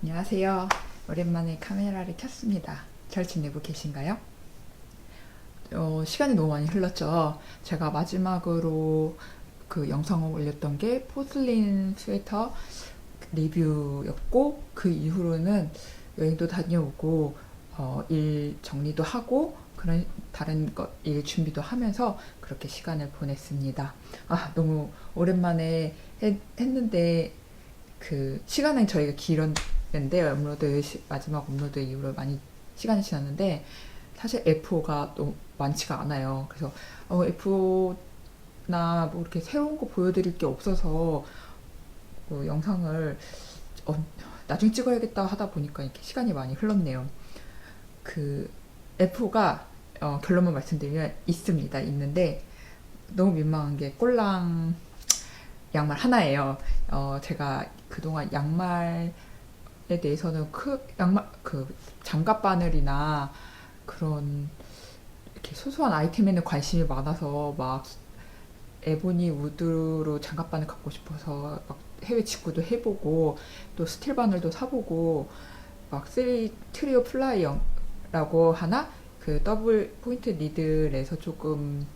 안녕하세요. 오랜만에 카메라를 켰습니다. 잘 지내고 계신가요? 시간이 너무 많이 흘렀죠. 제가 마지막으로 그 영상을 올렸던 게 포슬린 스웨터 리뷰였고, 그 이후로는 여행도 다녀오고 일 정리도 하고 그런 다른 일 준비도 하면서 그렇게 시간을 보냈습니다. 너무 오랜만에 했는데 그 시간은 저희가 길었는데 마지막 업로드 이후로 많이 시간이 지났는데, 사실 F5가 또 많지가 않아요. 그래서 F5나 뭐 이렇게 새로운 거 보여드릴 게 없어서 영상을 나중에 찍어야겠다 하다 보니까 이렇게 시간이 많이 흘렀네요. 그 F5가 결론만 말씀드리면 있는데 너무 민망한 게 꼴랑 양말 하나예요. 제가 그동안 양말에 대해서는 그 장갑 바늘이나 그런 이렇게 소소한 아이템에는 관심이 많아서 막 에보니 우드로 장갑 바늘 갖고 싶어서 막 해외 직구도 해보고 또 스틸 바늘도 사보고 막 트리오 플라이라고 하나 그 더블 포인트 니들에서 조금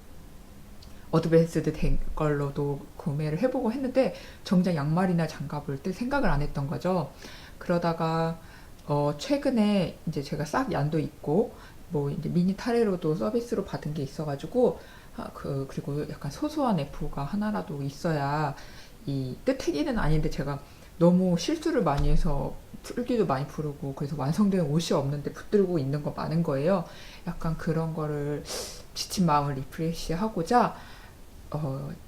어드밴스드 된 걸로도 구매를 해보고 했는데 정작 양말이나 장갑을 뜰 생각을 안 했던 거죠. 그러다가 최근에 이제 제가 싹 얀도 있고 뭐 이제 미니 타레로도 서비스로 받은 게 있어가지고 그리고 약간 소소한 F가 하나라도 있어야 이 뜨태기는 아닌데 제가 너무 실수를 많이 해서 풀기도 많이 부르고 그래서 완성된 옷이 없는데 붙들고 있는 거 많은 거예요. 약간 그런 거를 지친 마음을 리프레시 하고자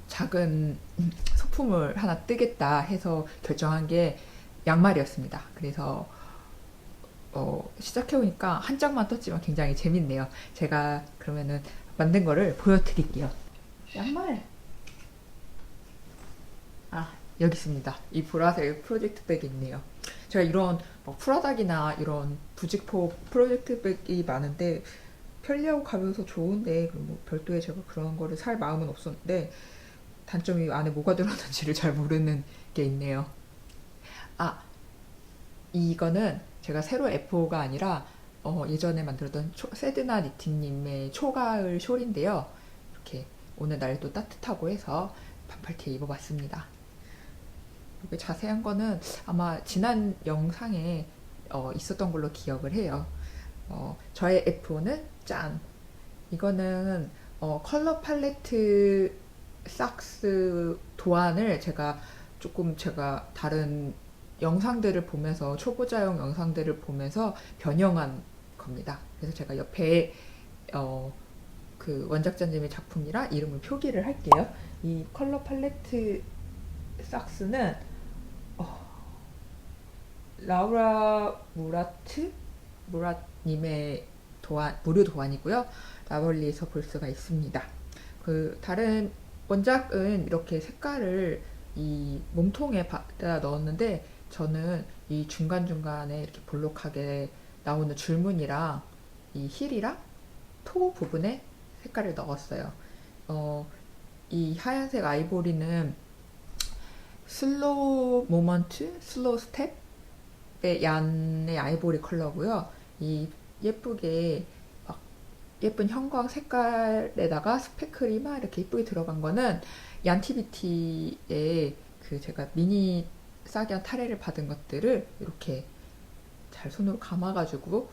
작은 소품을 하나 뜨겠다 해서 결정한 게 양말이었습니다. 그래서 시작해보니까 한 장만 떴지만 굉장히 재밌네요. 제가 그러면은 만든 거를 보여드릴게요. 양말! 여기 있습니다. 이 보라색 프로젝트 백이 있네요. 제가 이런 프라닥이나 이런 부직포 프로젝트 백이 많은데 편리하고 가벼워서 좋은데 뭐 별도의 제가 그런 거를 살 마음은 없었는데 단점이 안에 뭐가 들었는지를 잘 모르는 게 있네요. 이거는 제가 새로 F5가 아니라 예전에 만들었던 세드나 니팅님의 초가을 숄인데요. 이렇게 오늘 날도 따뜻하고 해서 반팔티에 입어봤습니다. 자세한 거는 아마 지난 영상에 있었던 걸로 기억을 해요. 저의 F5는 짠! 이거는 컬러 팔레트 삭스 도안을 제가 다른 영상들을 보면서 초보자용 영상들을 보면서 변형한 겁니다. 그래서 제가 옆에 그 원작자님의 작품이라 이름을 표기를 할게요. 이 컬러 팔레트 삭스는 라우라 무랏님의 무료 도안이고요. 라벌리에서 볼 수가 있습니다. 그 다른 원작은 이렇게 색깔을 이 몸통에 받아 넣었는데 저는 이 중간중간에 이렇게 볼록하게 나오는 줄무늬랑 이 힐이랑 토 부분에 색깔을 넣었어요. 이 하얀색 아이보리는 슬로우 모먼트, 슬로우 스텝의 얀의 아이보리 컬러고요. 이 예쁘게 예쁜 형광 색깔에다가 스패클이 막 이렇게 예쁘게 들어간 거는 얀티비티의 그 제가 미니 싸게 한 타레를 받은 것들을 이렇게 잘 손으로 감아가지고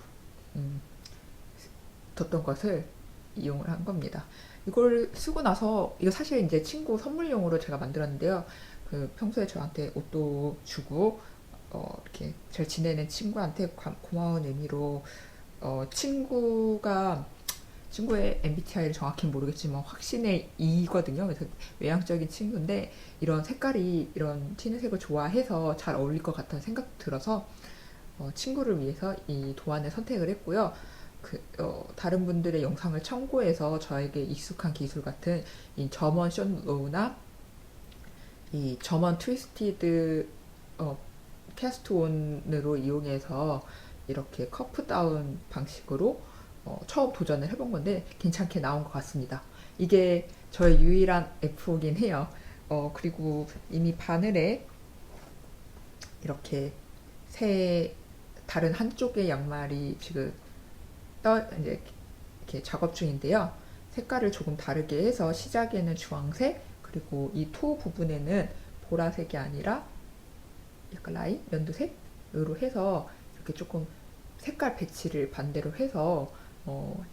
뒀던 것을 이용을 한 겁니다. 이걸 쓰고 나서 이거 사실 이제 친구 선물용으로 제가 만들었는데요. 그 평소에 저한테 옷도 주고 이렇게 잘 지내는 친구한테 고마운 의미로 친구의 MBTI를 정확히 모르겠지만 확신의 E거든요. 그래서 외향적인 친구인데 이런 색깔이 이런 튀는 색을 좋아해서 잘 어울릴 것 같다는 생각 들어서 친구를 위해서 이 도안을 선택을 했고요. 다른 분들의 영상을 참고해서 저에게 익숙한 기술 같은 이 점원 숏로우나 이 점원 트위스티드 캐스트온으로 이용해서 이렇게 커프 다운 방식으로 처음 도전을 해본 건데 괜찮게 나온 것 같습니다. 이게 저의 유일한 F긴 해요. 그리고 이미 바늘에 이렇게 새 다른 한쪽의 양말이 지금 이제 이렇게 작업 중인데요. 색깔을 조금 다르게 해서 시작에는 주황색, 그리고 이 토 부분에는 보라색이 아니라 약간 라임, 연두색으로 해서 이렇게 조금 색깔 배치를 반대로 해서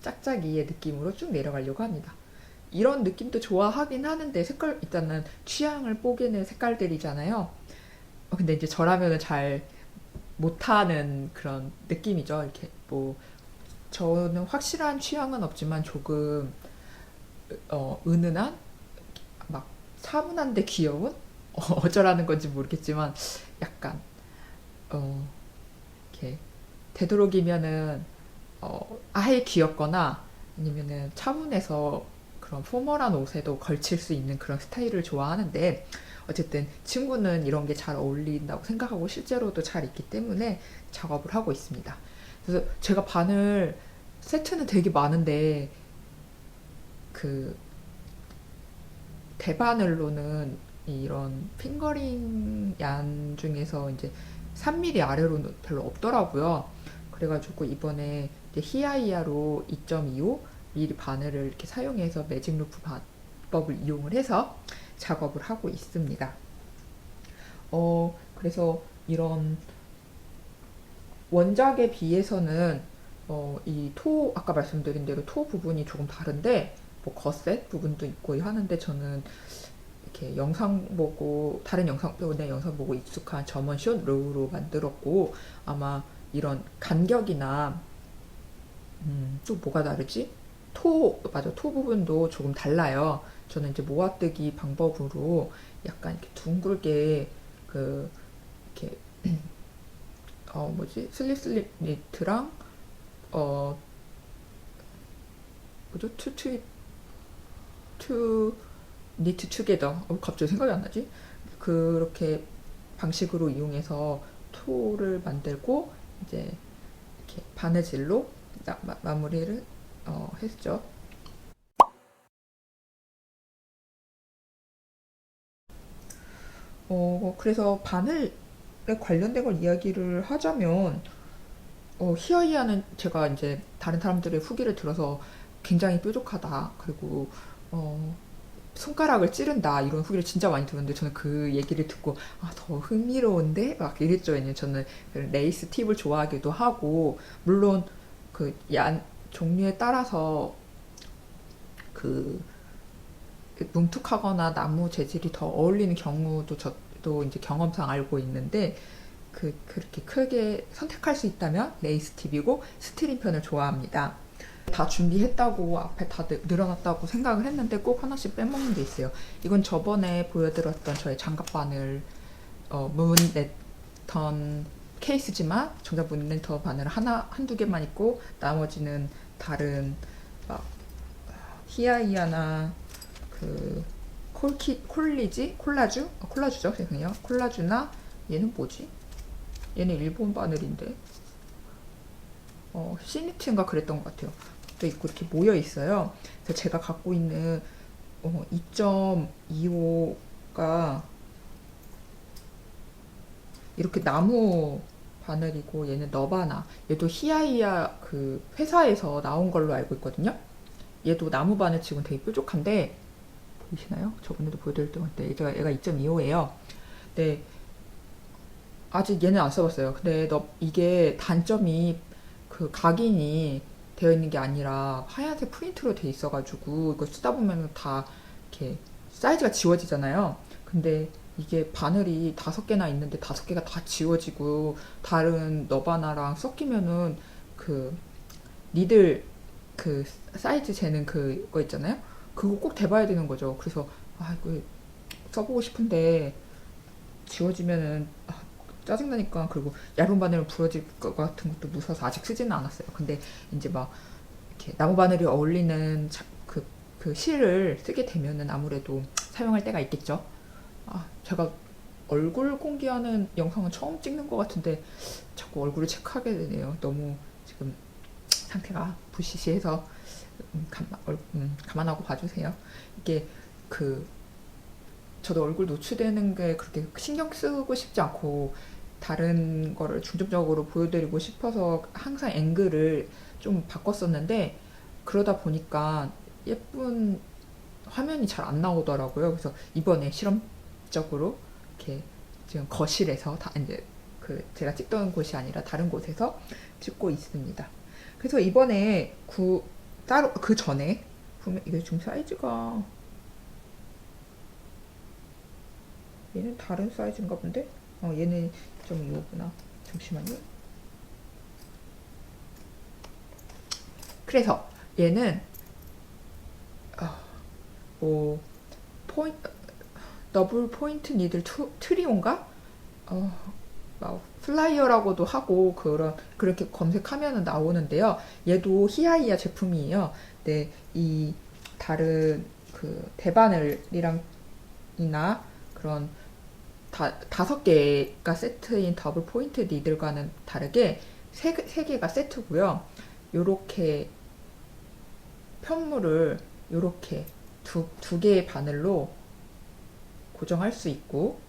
짝짝이의 느낌으로 쭉 내려가려고 합니다. 이런 느낌도 좋아하긴 하는데 색깔 일단은 취향을 뽀개는 색깔들이잖아요. 근데 이제 저라면은 잘 못하는 그런 느낌이죠. 이렇게 뭐 저는 확실한 취향은 없지만 조금 은은한 막 차분한데 귀여운 어쩌라는 건지 모르겠지만 약간 이렇게 되도록이면은 아예 귀엽거나 아니면은 차분해서 그런 포멀한 옷에도 걸칠 수 있는 그런 스타일을 좋아하는데 어쨌든 친구는 이런 게 잘 어울린다고 생각하고 실제로도 잘 입기 때문에 작업을 하고 있습니다. 그래서 제가 바늘 세트는 되게 많은데 그 대바늘로는 이런 핑거링 얀 중에서 이제 3mm 아래로는 별로 없더라고요. 그래가지고 이번에 이제 히아이아로 2.25mm 바늘을 이렇게 사용해서 매직 루프 방법을 이용을 해서 작업을 하고 있습니다. 그래서 이런 원작에 비해서는 이 아까 말씀드린 대로 토 부분이 조금 다른데 뭐 거셋 부분도 있고 하는데 저는 이렇게 영상 보고 다른 영상 보고 익숙한 점원 숏 로우로 만들었고 아마 이런 간격이나 또 뭐가 다르지? 맞아. 토 부분도 조금 달라요. 저는 이제 모아뜨기 방법으로 약간 이렇게 둥글게 이렇게 슬립 니트랑 뭐죠? 투 니트 투게더. 갑자기 생각이 안 나지? 그렇게 방식으로 이용해서 토를 만들고 이제 이렇게 바느질로 마무리를 했죠. 그래서 바늘에 관련된 걸 이야기를 하자면 히어이아는 제가 이제 다른 사람들의 후기를 들어서 굉장히 뾰족하다. 그리고 손가락을 찌른다 이런 후기를 진짜 많이 들었는데 저는 그 얘기를 듣고 더 흥미로운데 막 이랬죠. 왜냐면 저는 레이스 팁을 좋아하기도 하고 물론 그 종류에 따라서 그 뭉툭하거나 나무 재질이 더 어울리는 경우도 저도 이제 경험상 알고 있는데 그렇게 크게 선택할 수 있다면 레이스 팁이고 스트링 편을 좋아합니다. 다 준비했다고 앞에 다 늘어났다고 생각을 했는데 꼭 하나씩 빼먹는 게 있어요. 이건 저번에 보여드렸던 저의 장갑바늘 문랜턴 케이스지만 정작 문랜턴 바늘 한두 개만 있고 나머지는 다른 막 히아이아나 그 콜라주죠 죄송해요. 콜라주나 얘는 뭐지? 얘는 일본 바늘인데 시니트인가 그랬던 것 같아요. 또 있고 이렇게 모여 있어요. 그래서 제가 갖고 있는 2.25가 이렇게 나무 바늘이고 얘는 너바나. 얘도 히아이아 그 회사에서 나온 걸로 알고 있거든요. 얘도 나무 바늘 치고는 되게 뾰족한데 보이시나요? 저번에도 보여드릴 때 얘가 2.25예요. 근데 아직 얘는 안 써봤어요. 근데 이게 단점이 그 각인이 되어 있는 게 아니라 하얀색 프린트로 돼 있어가지고 이거 쓰다 보면 다 이렇게 사이즈가 지워지잖아요. 근데 이게 바늘이 5개나 있는데 5개가 다 지워지고 다른 너바나랑 섞이면은 그 니들 그 사이즈 재는 그거 있잖아요. 그거 꼭 대봐야 되는 거죠. 그래서 이거 써보고 싶은데 지워지면은 짜증나니까. 그리고 얇은 바늘은 부러질 것 같은 것도 무서워서 아직 쓰지는 않았어요. 근데 이제 막 이렇게 나무 바늘이 어울리는 그 실을 쓰게 되면은 아무래도 사용할 때가 있겠죠. 제가 얼굴 공개하는 영상은 처음 찍는 것 같은데 자꾸 얼굴을 체크하게 되네요. 너무 지금 상태가 부시시해서 감안하고 봐주세요. 이게 저도 얼굴 노출되는 게 그렇게 신경 쓰고 싶지 않고 다른 거를 중점적으로 보여드리고 싶어서 항상 앵글을 좀 바꿨었는데, 그러다 보니까 예쁜 화면이 잘 안 나오더라고요. 그래서 이번에 실험적으로 이렇게 지금 거실에서 다 이제 그 제가 찍던 곳이 아니라 다른 곳에서 찍고 있습니다. 그래서 이번에 따로 그 전에 보면 이게 좀 사이즈가, 얘는 다른 사이즈인가 본데? 얘는 좀 이거구나. 잠시만요. 그래서 얘는 뭐 포인트, 더블 포인트 니들 트리온가? 플라이어라고도 하고 그렇게 검색하면 나오는데요. 얘도 히아이아 제품이에요. 네, 이 다른 그 대바늘이랑 이나 그런 다섯 개가 세트인 더블 포인트 니들과는 다르게 세 개가 세트고요. 요렇게 편물을 요렇게 두 개의 바늘로 고정할 수 있고,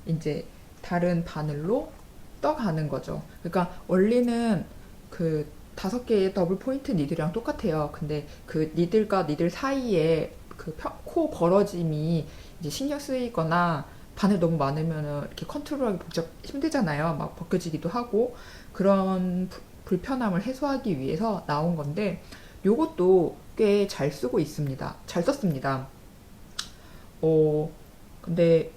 이제 다른 바늘로 떠가는 거죠. 그러니까 원리는 그 다섯 개의 더블 포인트 니들이랑 똑같아요. 근데 그 니들과 니들 사이에 그 코 벌어짐이 이제 신경 쓰이거나 바늘 너무 많으면은 이렇게 컨트롤하기 힘들잖아요. 막 벗겨지기도 하고, 그런 불편함을 해소하기 위해서 나온 건데, 요것도 꽤 잘 쓰고 있습니다. 잘 썼습니다. 근데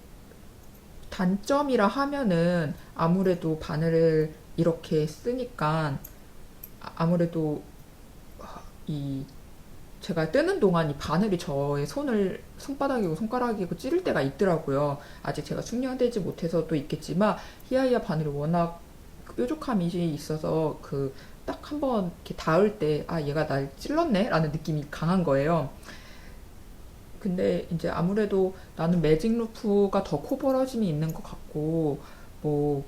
단점이라 하면은 아무래도 바늘을 이렇게 쓰니까 아무래도 이 제가 뜨는 동안 이 바늘이 저의 손바닥이고 손가락이고 찌를 때가 있더라고요. 아직 제가 숙련되지 못해서도 있겠지만 히아이아 바늘이 워낙 뾰족함이 있어서 그 딱 한번 이렇게 닿을 때 얘가 날 찔렀네 라는 느낌이 강한 거예요. 근데 이제 아무래도 나는 매직 루프가 더 코 벌어짐이 있는 것 같고, 뭐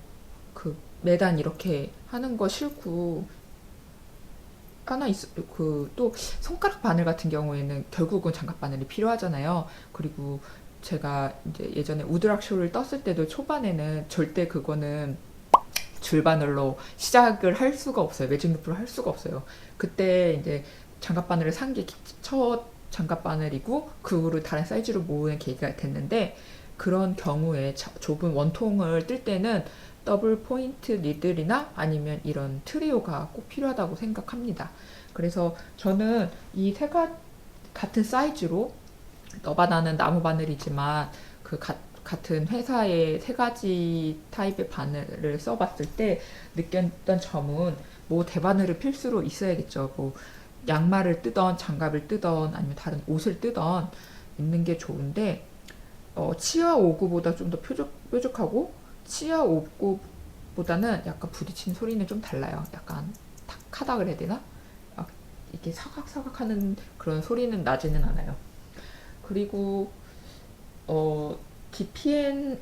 그 매단 이렇게 하는 거 싫고, 또 손가락 바늘 같은 경우에는 결국은 장갑 바늘이 필요하잖아요. 그리고 제가 이제 예전에 우드락쇼를 떴을 때도 초반에는 절대 그거는 줄바늘로 시작을 할 수가 없어요. 매직 루프를 할 수가 없어요. 그때 이제 장갑 바늘을 산 게 첫 장갑 바늘이고, 그 후로 다른 사이즈로 모으는 계기가 됐는데, 그런 경우에 좁은 원통을 뜰 때는 더블 포인트 니들이나 아니면 이런 트리오가 꼭 필요하다고 생각합니다. 그래서 저는 이 같은 사이즈로 너바나는 나무 바늘이지만 그 같은 회사의 세 가지 타입의 바늘을 써봤을 때 느꼈던 점은, 뭐 대바늘을 필수로 있어야겠죠. 뭐 양말을 뜨던 장갑을 뜨던 아니면 다른 옷을 뜨던 있는 게 좋은데, 치아 5구보다 좀 더 뾰족하고 치아 5구보다는 약간 부딪히는 소리는 좀 달라요. 약간 탁하다 그래야 되나? 이게 사각사각 하는 그런 소리는 나지는 않아요. 그리고 DPN이랑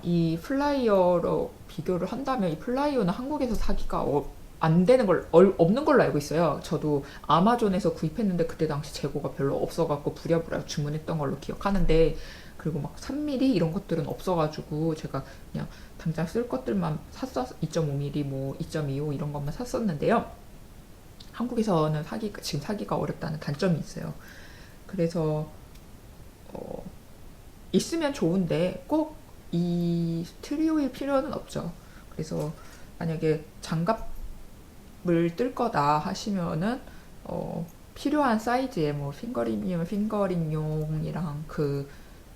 이 플라이어로 비교를 한다면, 이 플라이어는 한국에서 사기가 안 되는 없는 걸로 알고 있어요. 저도 아마존에서 구입했는데 그때 당시 재고가 별로 없어갖고 부랴부랴 주문했던 걸로 기억하는데, 그리고 막 3mm 이런 것들은 없어가지고 제가 그냥 당장 쓸 것들만 샀어. 2.5mm, 뭐 2.25 이런 것만 샀었는데요. 한국에서는 지금 사기가 어렵다는 단점이 있어요. 그래서 있으면 좋은데 꼭 이 트리오일 필요는 없죠. 그래서 만약에 장갑을 뜰 거다 하시면은 필요한 사이즈의 뭐 핑거링이면 핑거링용이랑 그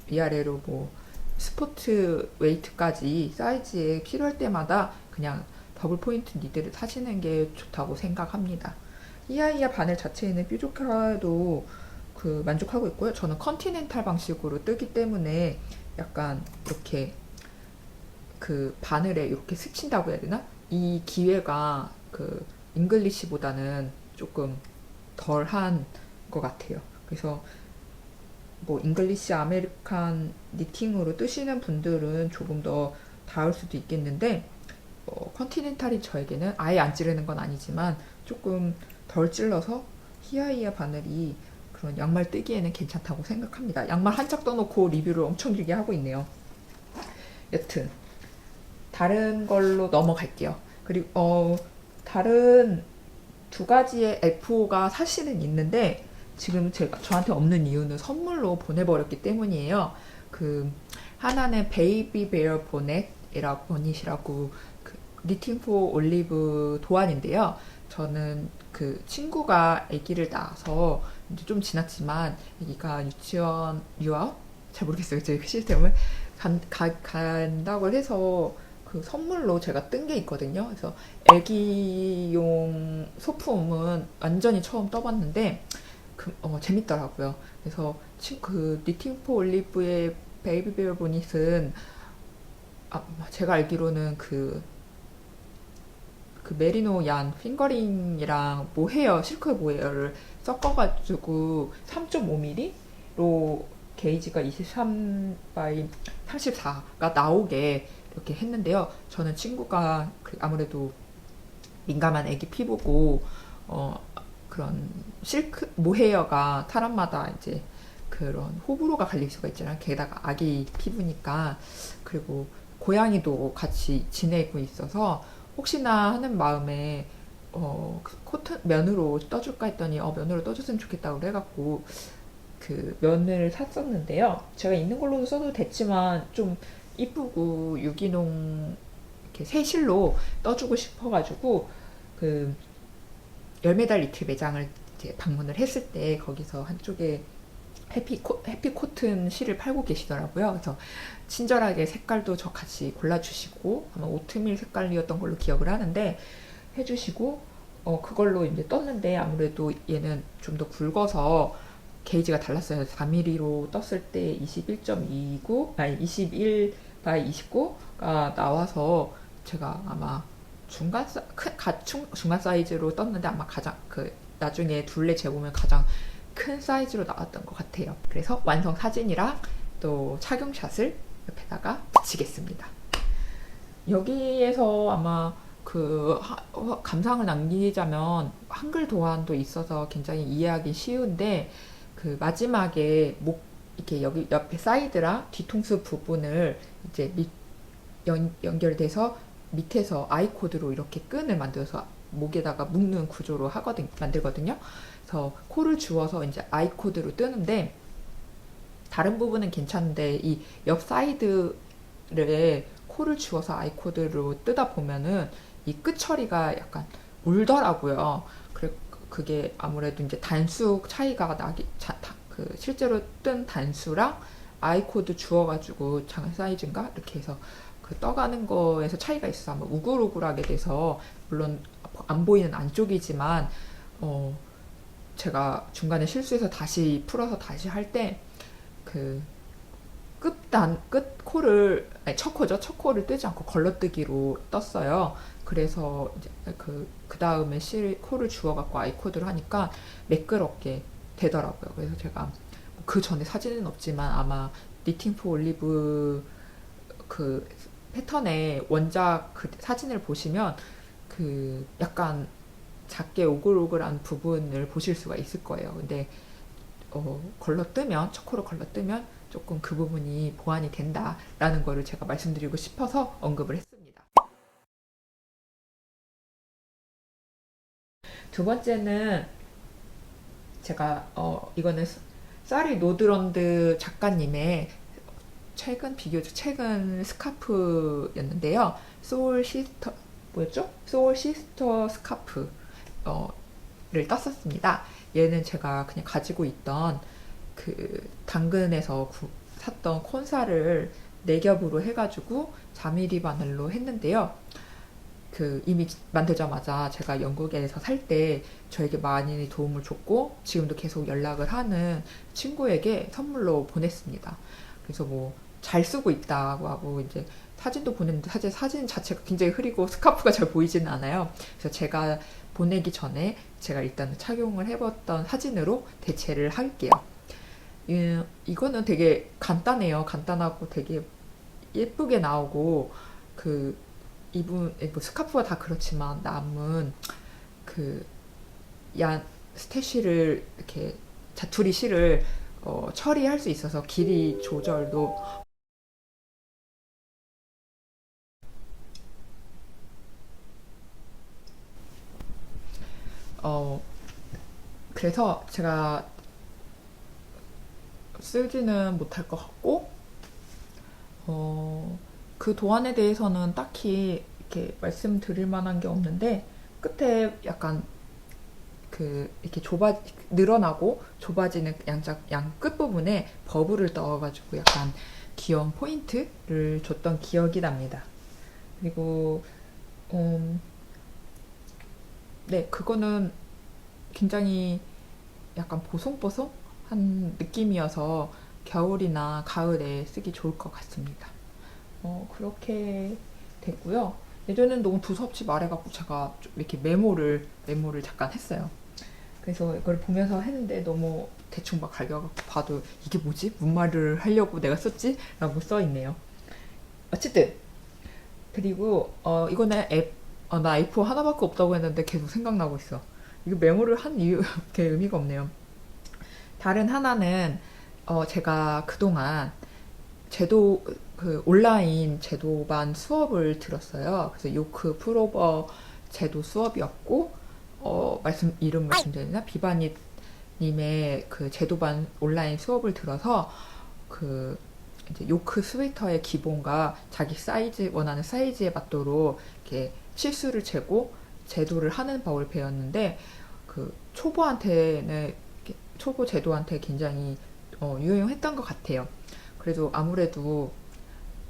위아래로 뭐 스포트 웨이트까지 사이즈에 필요할 때마다 그냥 더블 포인트 니들을 사시는 게 좋다고 생각합니다. 히아이아 바늘 자체에는 뾰족해도 만족하고 있고요. 저는 컨티넨탈 방식으로 뜨기 때문에 약간 이렇게 그 바늘에 이렇게 스친다고 해야 되나? 이 기회가 그 잉글리시보다는 조금 덜한 것 같아요. 그래서 뭐 잉글리시 아메리칸 니팅으로 뜨시는 분들은 조금 더 닿을 수도 있겠는데, 컨티넨탈이 저에게는 아예 안 찌르는 건 아니지만 조금 덜 찔러서 히아이아 바늘이 그런 양말 뜨기에는 괜찮다고 생각합니다. 양말 한 짝 떠놓고 리뷰를 엄청 길게 하고 있네요. 여튼 다른 걸로 넘어갈게요. 그리고 다른 두 가지의 FO가 사실은 있는데 지금 제가 저한테 없는 이유는 선물로 보내버렸기 때문이에요. 그 하나는 베이비 베어 보닛이라고 그 니팅 포 올리브 도안인데요. 저는 그 친구가 아기를 낳아서 이제 좀 지났지만 아기가 유치원 유아원 잘 모르겠어요. 제 시스템을 간다고 해서 그 선물로 제가 뜬 게 있거든요. 그래서 애기용 소품은 완전히 처음 떠봤는데 재밌더라고요. 그래서 그 니팅포 올리브의 베이비 베어 보닛은 제가 알기로는 그 메리노 얀 핑거링이랑 모헤어 실크 모헤어를 섞어가지고 3.5mm로 게이지가 23 바이 34가 나오게 이렇게 했는데요. 저는 친구가 아무래도 민감한 애기 피부고 그런 실크 모헤어가 사람마다 이제 그런 호불호가 갈릴 수가 있잖아요. 게다가 아기 피부니까. 그리고 고양이도 같이 지내고 있어서 혹시나 하는 마음에 코튼 면으로 떠줄까 했더니 면으로 떠줬으면 좋겠다고 해갖고 그 면을 샀었는데요. 제가 있는 걸로도 써도 됐지만 좀 이쁘고 유기농 이렇게 새실로 떠주고 싶어가지고 그 열매달 리틀 매장을 이제 방문을 했을 때 거기서 한쪽에 해피코튼 실을 팔고 계시더라고요. 그래서 친절하게 색깔도 저 같이 골라주시고 아마 오트밀 색깔이었던 걸로 기억을 하는데 해주시고 그걸로 이제 떴는데 아무래도 얘는 좀 더 굵어서 게이지가 달랐어요. 4mm로 떴을 때 21.29 아니 21 바이 29가 나와서 제가 아마 중간 사이즈로 떴는데 아마 가장 나중에 둘레 재보면 가장 큰 사이즈로 나왔던 것 같아요. 그래서 완성 사진이랑 또 착용샷을 옆에다가 붙이겠습니다. 여기에서 아마 감상을 남기자면 한글 도안도 있어서 굉장히 이해하기 쉬운데 그 마지막에 이렇게 여기 옆에 사이드랑 뒤통수 부분을 이제 연결돼서 밑에서 아이코드로 이렇게 끈을 만들어서 목에다가 묶는 구조로 만들거든요. 그래서 코를 주워서 이제 아이코드로 뜨는데 다른 부분은 괜찮은데 이 옆 사이드를 코를 주워서 아이코드로 뜨다 보면은 이 끝 처리가 약간 울더라고요. 그게 아무래도 이제 단수 차이가 실제로 뜬 단수랑 아이코드 주워가지고 작은 사이즈인가 이렇게 해서 떠가는 거에서 차이가 있어서 아마 우글우글하게 돼서 물론 안 보이는 안쪽이지만 제가 중간에 실수해서 다시 풀어서 다시 할 때 그 끝 코를 첫 코를 뜨지 않고 걸러뜨기로 떴어요. 그래서 이제 그 다음에 코를 주워갖고 아이코드를 하니까 매끄럽게 되더라고요. 그래서 제가 그 전에 사진은 없지만 아마 니팅포 올리브 그 패턴의 원작 그 사진을 보시면 그 약간 작게 오글오글한 부분을 보실 수가 있을 거예요. 근데 초코로 걸러뜨면 조금 그 부분이 보완이 된다라는 거를 제가 말씀드리고 싶어서 언급을 했습니다. 두 번째는 제가 이거는 사리 노드런드 작가님의 비교적 최근 스카프였는데요. 소울 시스터 스카프를 떴었습니다. 얘는 제가 그냥 가지고 있던 그 당근에서 샀던 콘사를 4겹으로 해가지고 자미리 바늘로 했는데요. 이미 만들자마자 제가 영국에서 살 때 저에게 많이 도움을 줬고 지금도 계속 연락을 하는 친구에게 선물로 보냈습니다. 그래서 잘 쓰고 있다고 하고 이제 사진도 보냈는데 사진 자체가 굉장히 흐리고 스카프가 잘 보이지는 않아요. 그래서 제가 보내기 전에 제가 일단 착용을 해봤던 사진으로 대체를 할게요. 이거는 되게 간단해요. 간단하고 되게 예쁘게 나오고 스카프가 다 그렇지만 남은 스태쉬를 이렇게 자투리 실을 처리할 수 있어서 길이 조절도 어, 그래서 제가 쓰지는 못할 것 같고, 그 도안에 대해서는 딱히 이렇게 말씀드릴 만한 게 없는데, 끝에 약간 이렇게 늘어나고 좁아지는 양 끝부분에 버블을 넣어가지고 약간 귀여운 포인트를 줬던 기억이 납니다. 그리고, 네, 그거는 굉장히 약간 보송보송한 느낌이어서 겨울이나 가을에 쓰기 좋을 것 같습니다. 그렇게 됐고요. 예전엔 너무 두서없이 말해갖고 제가 좀 이렇게 메모를 잠깐 했어요. 그래서 이걸 보면서 했는데 너무 대충 막 갈겨갖고 봐도 이게 뭐지? 무슨 말을 하려고 내가 썼지? 라고 써있네요. 어쨌든 그리고 이거는 나 A4 하나밖에 없다고 했는데 계속 생각나고 있어. 이거 메모를 한 이유 게 의미가 없네요. 다른 하나는 제가 그동안 제도 온라인 제도반 수업을 들었어요. 그래서 요크 프로버 제도 수업이었고 이름 말씀드리나 비바니 님의 그 제도반 온라인 수업을 들어서 그 이제 요크 스웨터의 기본과 자기 원하는 사이즈에 맞도록 이렇게 실수를 재고 제도를 하는 법을 배웠는데 그 초보 제도한테 굉장히 유용했던 것 같아요. 그래도 아무래도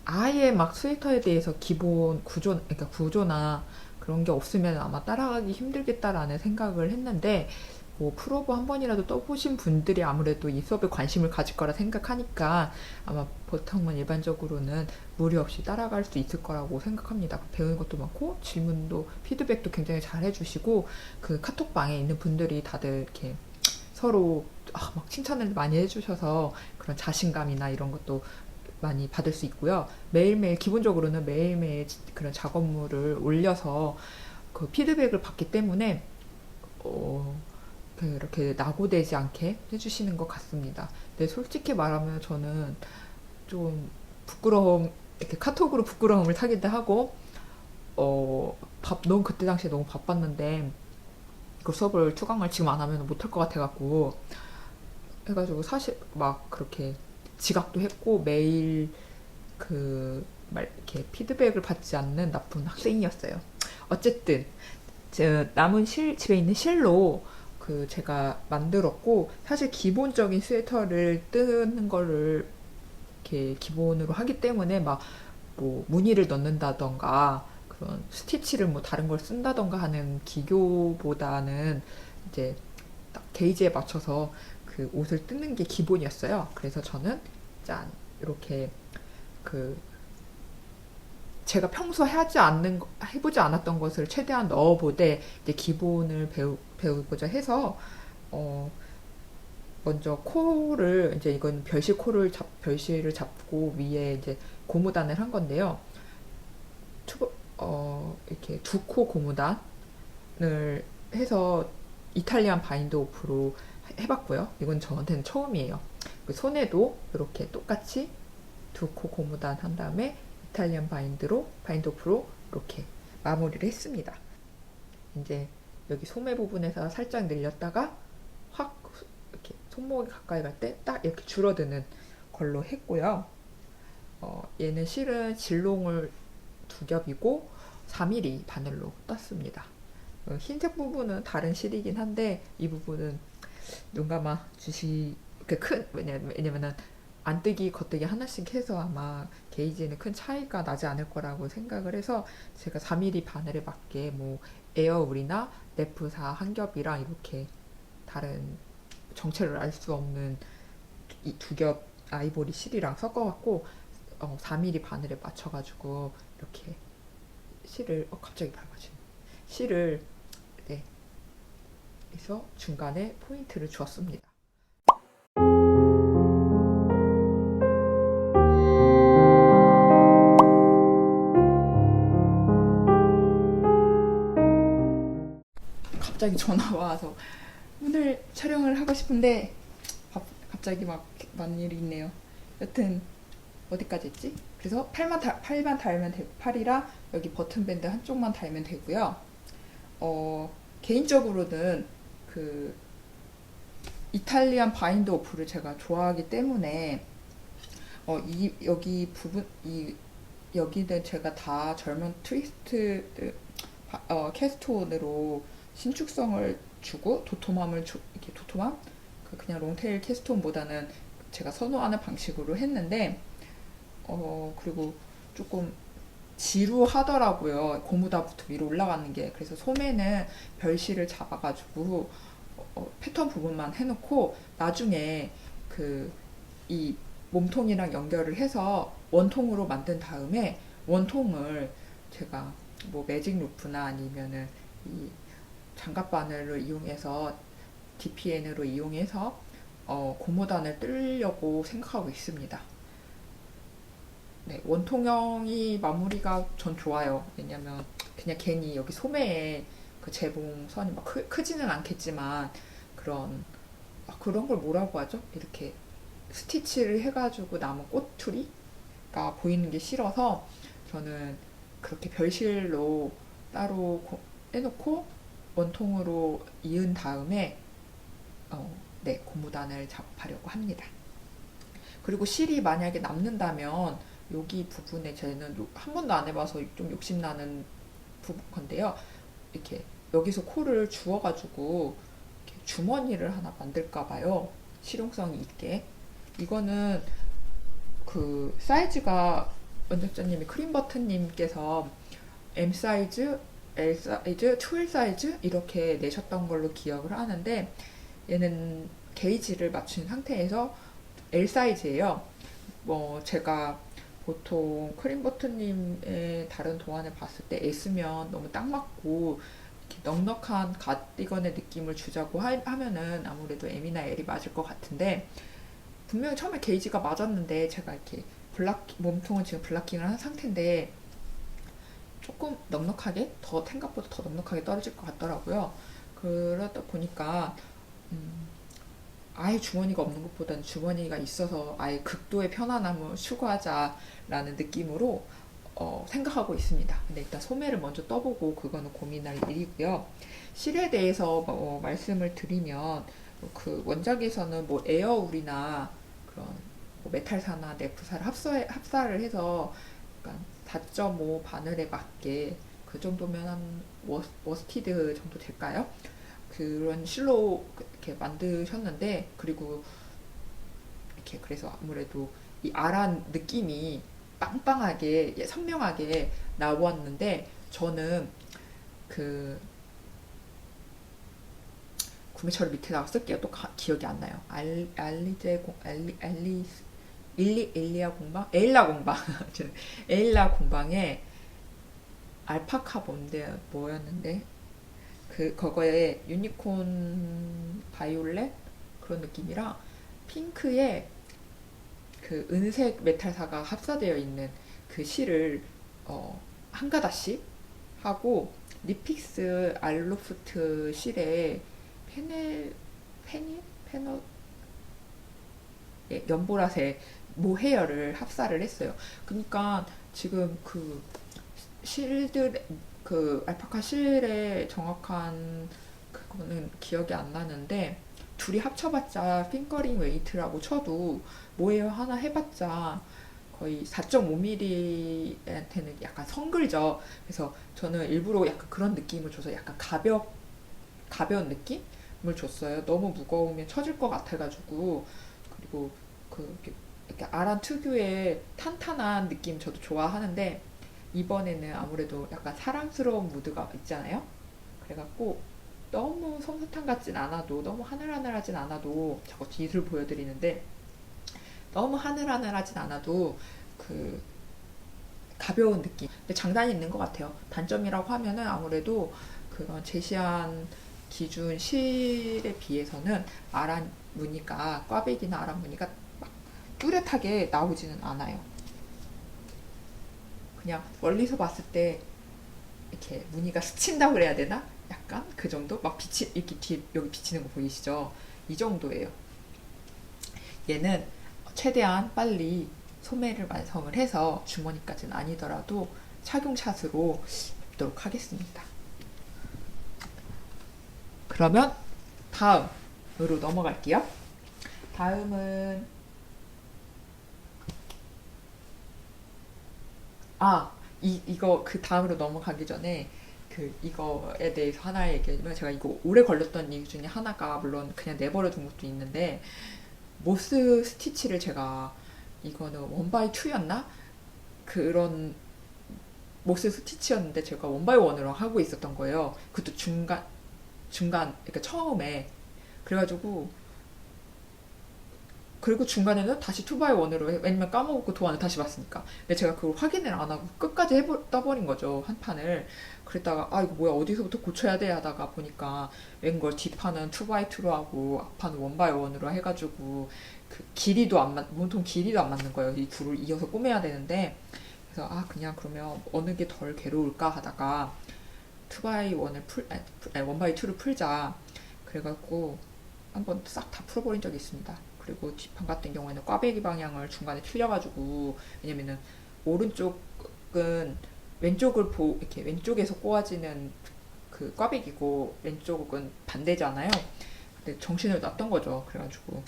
아예 막 스웨터에 대해서 기본 그러니까 구조나 그런 게 없으면 아마 따라가기 힘들겠다라는 생각을 했는데, 뭐 프로브 한 번이라도 떠보신 분들이 아무래도 이 수업에 관심을 가질 거라 생각하니까 아마 보통은 일반적으로는 무리 없이 따라갈 수 있을 거라고 생각합니다. 배우는 것도 많고 질문도 피드백도 굉장히 잘 해주시고 그 카톡방에 있는 분들이 다들 이렇게 서로 막 칭찬을 많이 해주셔서 그런 자신감이나 이런 것도 많이 받을 수 있고요. 기본적으로는 매일매일 그런 작업물을 올려서 그 피드백을 받기 때문에 그렇게 낙오되지 않게 해주시는 것 같습니다. 근데 솔직히 말하면 저는 좀 이렇게 카톡으로 부끄러움을 타기도 하고, 너무 그때 당시에 너무 바빴는데, 그 수업을 추강을 지금 안 하면 못할 것 같아갖고, 해가지고 사실 막 그렇게 지각도 했고, 매일 이렇게 피드백을 받지 않는 나쁜 학생이었어요. 어쨌든, 남은 집에 있는 실로 제가 만들었고, 사실 기본적인 스웨터를 뜨는 거를 이렇게 기본으로 하기 때문에 뭐 무늬를 넣는다던가 그런 스티치를 뭐 다른 걸 쓴다던가 하는 기교보다는 이제 딱 게이지에 맞춰서 그 옷을 뜯는 게 기본이었어요. 그래서 저는 짠 이렇게 제가 평소 해보지 않았던 것을 최대한 넣어보되 이제 기본을 배우고자 해서 먼저 이제 이건 별실을 잡고 위에 이제 고무단을 한 건데요. 이렇게 2코 고무단을 해서 이탈리안 바인드 오프로 해봤고요. 이건 저한테는 처음이에요. 손에도 이렇게 똑같이 2코 고무단 한 다음에 이탈리안 바인드 오프로 이렇게 마무리를 했습니다. 이제 여기 소매 부분에서 살짝 늘렸다가 확 이렇게 손목에 가까이 갈 때 딱 이렇게 줄어드는 걸로 했고요. 얘는 실은 질롱을 2겹이고 4mm 바늘로 떴습니다. 흰색 부분은 다른 실이긴 한데 이 부분은 눈 감아 왜냐면은 안뜨기 겉뜨기 하나씩 해서 아마 게이지에는 큰 차이가 나지 않을 거라고 생각을 해서 제가 4mm 바늘에 맞게 뭐 에어울이나 네프사 한 겹이랑 이렇게 다른 정체를 알 수 없는 이 2겹 아이보리 실이랑 섞어갖고 4mm 바늘에 맞춰가지고 이렇게 갑자기 밟아지네. 실을 네 해서 중간에 포인트를 주었습니다. 갑자기 전화가 와서 오늘 촬영을 하고 싶은데 갑자기 막 많은 일이 있네요. 여튼 어디까지 했지? 그래서 팔만 달면 되고 팔이랑 여기 버튼 밴드 한쪽만 달면 되고요. 개인적으로는 그 이탈리안 바인드 오프를 제가 좋아하기 때문에 여기 부분 여기는 제가 다 젊은 트위스트 캐스트온으로 신축성을 주고 이렇게 도톰함 그냥 롱테일 캐스트온보다는 제가 선호하는 방식으로 했는데 그리고 조금 지루하더라고요. 고무다부터 위로 올라가는 게. 그래서 소매는 별실을 잡아가지고 패턴 부분만 해놓고 나중에 이 몸통이랑 연결을 해서 원통으로 만든 다음에 원통을 제가 뭐 매직 루프나 아니면은 이 장갑 바늘을 이용해서 DPN으로 이용해서 고무단을 뜰려고 생각하고 있습니다. 네, 원통형이 마무리가 전 좋아요. 왜냐면 그냥 괜히 여기 소매에 그 재봉선이 막 크지는 않겠지만 그런 걸 뭐라고 하죠? 이렇게 스티치를 해가지고 남은 꼬투리가 보이는 게 싫어서 저는 그렇게 별실로 따로 해놓고 원통으로 이은 다음에 네, 고무단을 작업하려고 합니다. 그리고 실이 만약에 남는다면 여기 부분에 저는 한 번도 안 해봐서 좀 욕심나는 건데요. 이렇게 여기서 코를 주워가지고 이렇게 주머니를 하나 만들까봐요. 실용성이 있게. 이거는 그 사이즈가 원작자님이 크림버튼님께서 M 사이즈, L 사이즈, 2L 사이즈 이렇게 내셨던 걸로 기억을 하는데 얘는 게이지를 맞춘 상태에서 L 사이즈예요. 제가 보통 크림버튼님의 다른 도안을 봤을 때 S면 너무 딱 맞고 이렇게 넉넉한 가디건의 느낌을 주자고 하면은 아무래도 M이나 L이 맞을 것 같은데 분명히 처음에 게이지가 맞았는데 제가 이렇게 몸통은 지금 블라킹을 한 상태인데 조금 넉넉하게 생각보다 더 넉넉하게 떨어질 것 같더라고요. 그러다 보니까 아예 주머니가 없는 것보다는 주머니가 있어서 아예 극도의 편안함을 추구하자라는 느낌으로 생각하고 있습니다. 근데 일단 소매를 먼저 떠보고 그거는 고민할 일이고요. 실에 대해서 말씀을 드리면 그 원작에서는 뭐 에어울이나 그런 뭐 메탈사나 네프사를 합사를 해서 4.5 바늘에 맞게 그 정도면 한 워스티드 정도 될까요? 그런 실로 이렇게 만드셨는데 그리고 이렇게 그래서 아무래도 이 아란 느낌이 빵빵하게 선명하게 나왔는데 저는 그 구매처를 밑에다가 쓸게요. 또 기억이 안 나요. 에일라 공방 에일라 공방에 알파카 뭐였는데 그거에 유니콘 바이올렛 그런 느낌이랑 핑크에 그 은색 메탈사가 합사되어 있는 그 실을 한 가닥씩 하고 니픽스 알로프트 실에 페널 연보라색 모헤어를 합사를 했어요. 그러니까 지금 그 실들 그 알파카 실의 정확한 그거는 기억이 안 나는데 둘이 합쳐봤자 핑거링 웨이트라고 쳐도 모헤어 하나 해봤자 거의 4.5mm한테는 약간 성글죠. 그래서 저는 일부러 약간 그런 느낌을 줘서 약간 가벼운 느낌을 줬어요. 너무 무거우면 처질 것 같아가지고. 그리고 이렇게 아란 특유의 탄탄한 느낌 저도 좋아하는데 이번에는 아무래도 약간 사랑스러운 무드가 있잖아요. 그래갖고 너무 솜사탕 같진 않아도 너무 하늘하늘하진 않아도 자꾸 뒤를 보여드리는데 너무 하늘하늘하진 않아도 그 가벼운 느낌. 근데 장단이 있는 것 같아요. 단점이라고 하면은 아무래도 그런 제시한 기준 실에 비해서는 아란 무늬가 꽈배기나 아란 무늬가 막 뚜렷하게 나오지는 않아요. 그냥 멀리서 봤을 때 이렇게 무늬가 스친다고 그래야 되나? 약간 그 정도? 막 이렇게 뒤에 여기 비치는 거 보이시죠? 이 정도예요. 얘는 최대한 빨리 소매를 완성을 해서 주머니까지는 아니더라도 착용샷으로 입도록 하겠습니다. 그러면 다음으로 넘어갈게요. 다음은 이거 그 다음으로 넘어가기 전에 이거에 대해서 하나 얘기하면, 제가 이거 오래 걸렸던 이유 중에 하나가, 물론 그냥 내버려 둔 것도 있는데, 모스 스티치를 제가, 이거는 원바이 투였나? 그런 모스 스티치였는데 제가 원바이 원으로 하고 있었던 거예요. 그것도 그러니까 처음에. 그래가지고, 그리고 중간에는 다시 투바이 원으로 해. 왜냐면 까먹고 도안을 다시 봤으니까. 근데 제가 그걸 확인을 안 하고 끝까지 떠버린 거죠, 한 판을. 그랬다가 이거 뭐야, 어디서부터 고쳐야 돼 하다가 보니까 웬걸 뒷판은 투바이 투로 하고 앞판은 원바이 원으로 해가지고 그 길이도 몸통 길이도 안 맞는 거예요. 이 둘을 이어서 꼬매야 되는데. 그래서 그냥 그러면 어느 게 덜 괴로울까 하다가 투바이 원을 원바이 투를 풀자. 그래갖고 한번 싹 다 풀어버린 적이 있습니다. 그리고 뒷판 같은 경우에는 꽈배기 방향을 중간에 틀려가지고, 왜냐면은 오른쪽은 이렇게 왼쪽에서 꼬아지는 그 꽈배기고, 왼쪽은 반대잖아요. 근데 정신을 놨던 거죠. 그래가지고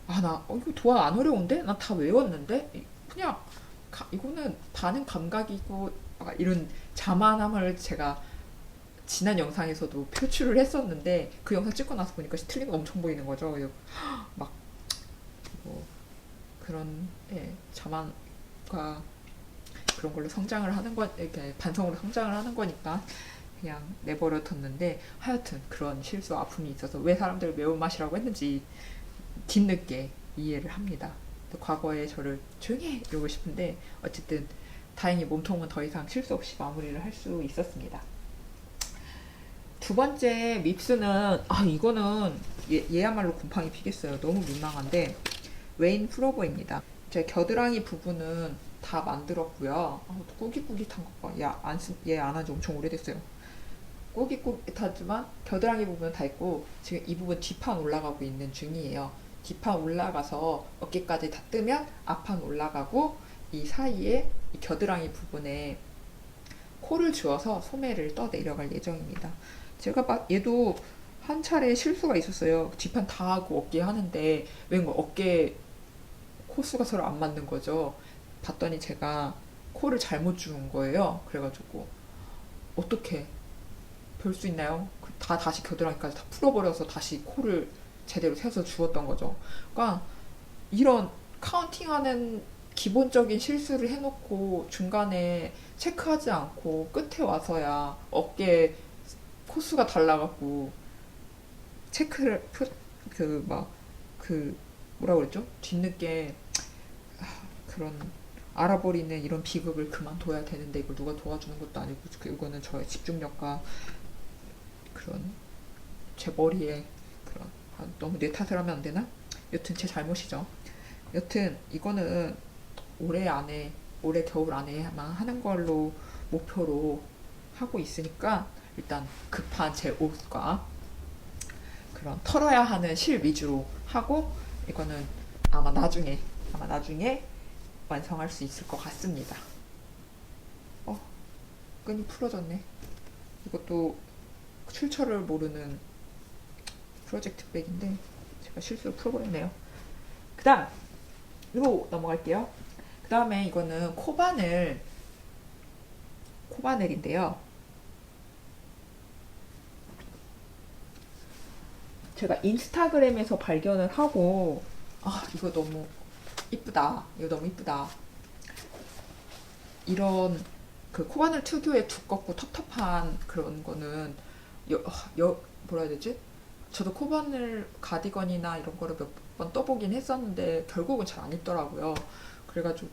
이거 도안 안 어려운데? 나 다 외웠는데? 그냥 이거는 반응 감각이고, 이런 자만함을 제가 지난 영상에서도 표출을 했었는데, 그 영상 찍고 나서 보니까 틀린 거 엄청 보이는 거죠. 막 뭐 그런 자만과 그런 걸로 성장을 하는 거, 이렇게 반성으로 성장을 하는 거니까 그냥 내버려 뒀는데, 하여튼 그런 실수 아픔이 있어서 왜 사람들을 매운맛이라고 했는지 뒤늦게 이해를 합니다. 과거에 저를 조용히 해! 이러고 싶은데, 어쨌든 다행히 몸통은 더 이상 실수 없이 마무리를 할 수 있었습니다. 두 번째 밉스는, 이거는 얘야말로 곰팡이 피겠어요. 너무 민망한데, 웨인 프로버입니다. 제 겨드랑이 부분은 다 만들었고요. 꾸깃꾸깃한 것 봐. 얘 안 한 지 엄청 오래됐어요. 꾸깃꾸깃하지만 겨드랑이 부분은 다 있고, 지금 이 부분 뒷판 올라가고 있는 중이에요. 뒷판 올라가서 어깨까지 다 뜨면 앞판 올라가고, 이 사이에 이 겨드랑이 부분에 코를 주어서 소매를 떠 내려갈 예정입니다. 제가 얘도 한 차례 실수가 있었어요. 뒷판 다 하고 어깨 하는데 왠가 어깨 코수가 서로 안 맞는 거죠. 봤더니 제가 코를 잘못 주는 거예요. 그래가지고 어떻게 별 수 있나요? 다시 겨드랑이까지 다 풀어버려서 다시 코를 제대로 세워서 주었던 거죠. 그러니까 이런 카운팅하는 기본적인 실수를 해놓고 중간에 체크하지 않고 끝에 와서야 어깨 코수가 달라갖고 체크를 뭐라 그랬죠? 뒤늦게 그런 알아버리는 이런 비극을 그만둬야 되는데, 이걸 누가 도와주는 것도 아니고, 이거는 저의 집중력과 그런 제 머리에 그런 너무 내 탓을 하면 안 되나? 여튼 제 잘못이죠. 여튼 이거는 올해 겨울 안에만 하는 걸로 목표로 하고 있으니까, 일단 급한 제 옷과 그런 털어야 하는 실 위주로 하고, 이거는 아마 나중에 완성할 수 있을 것 같습니다. 끈이 풀어졌네. 이것도 출처를 모르는 프로젝트 백인데 제가 실수로 풀어버렸네요. 그 다음으로 넘어갈게요. 그 다음에 이거는 코바늘인데요. 제가 인스타그램에서 발견을 하고, 이거 너무 이쁘다. 이런 그 코바늘 특유의 두껍고 텁텁한 그런 거는 뭐라 해야 되지? 저도 코바늘 가디건이나 이런 거를 몇 번 떠보긴 했었는데 결국은 잘 안 입더라고요. 그래가지고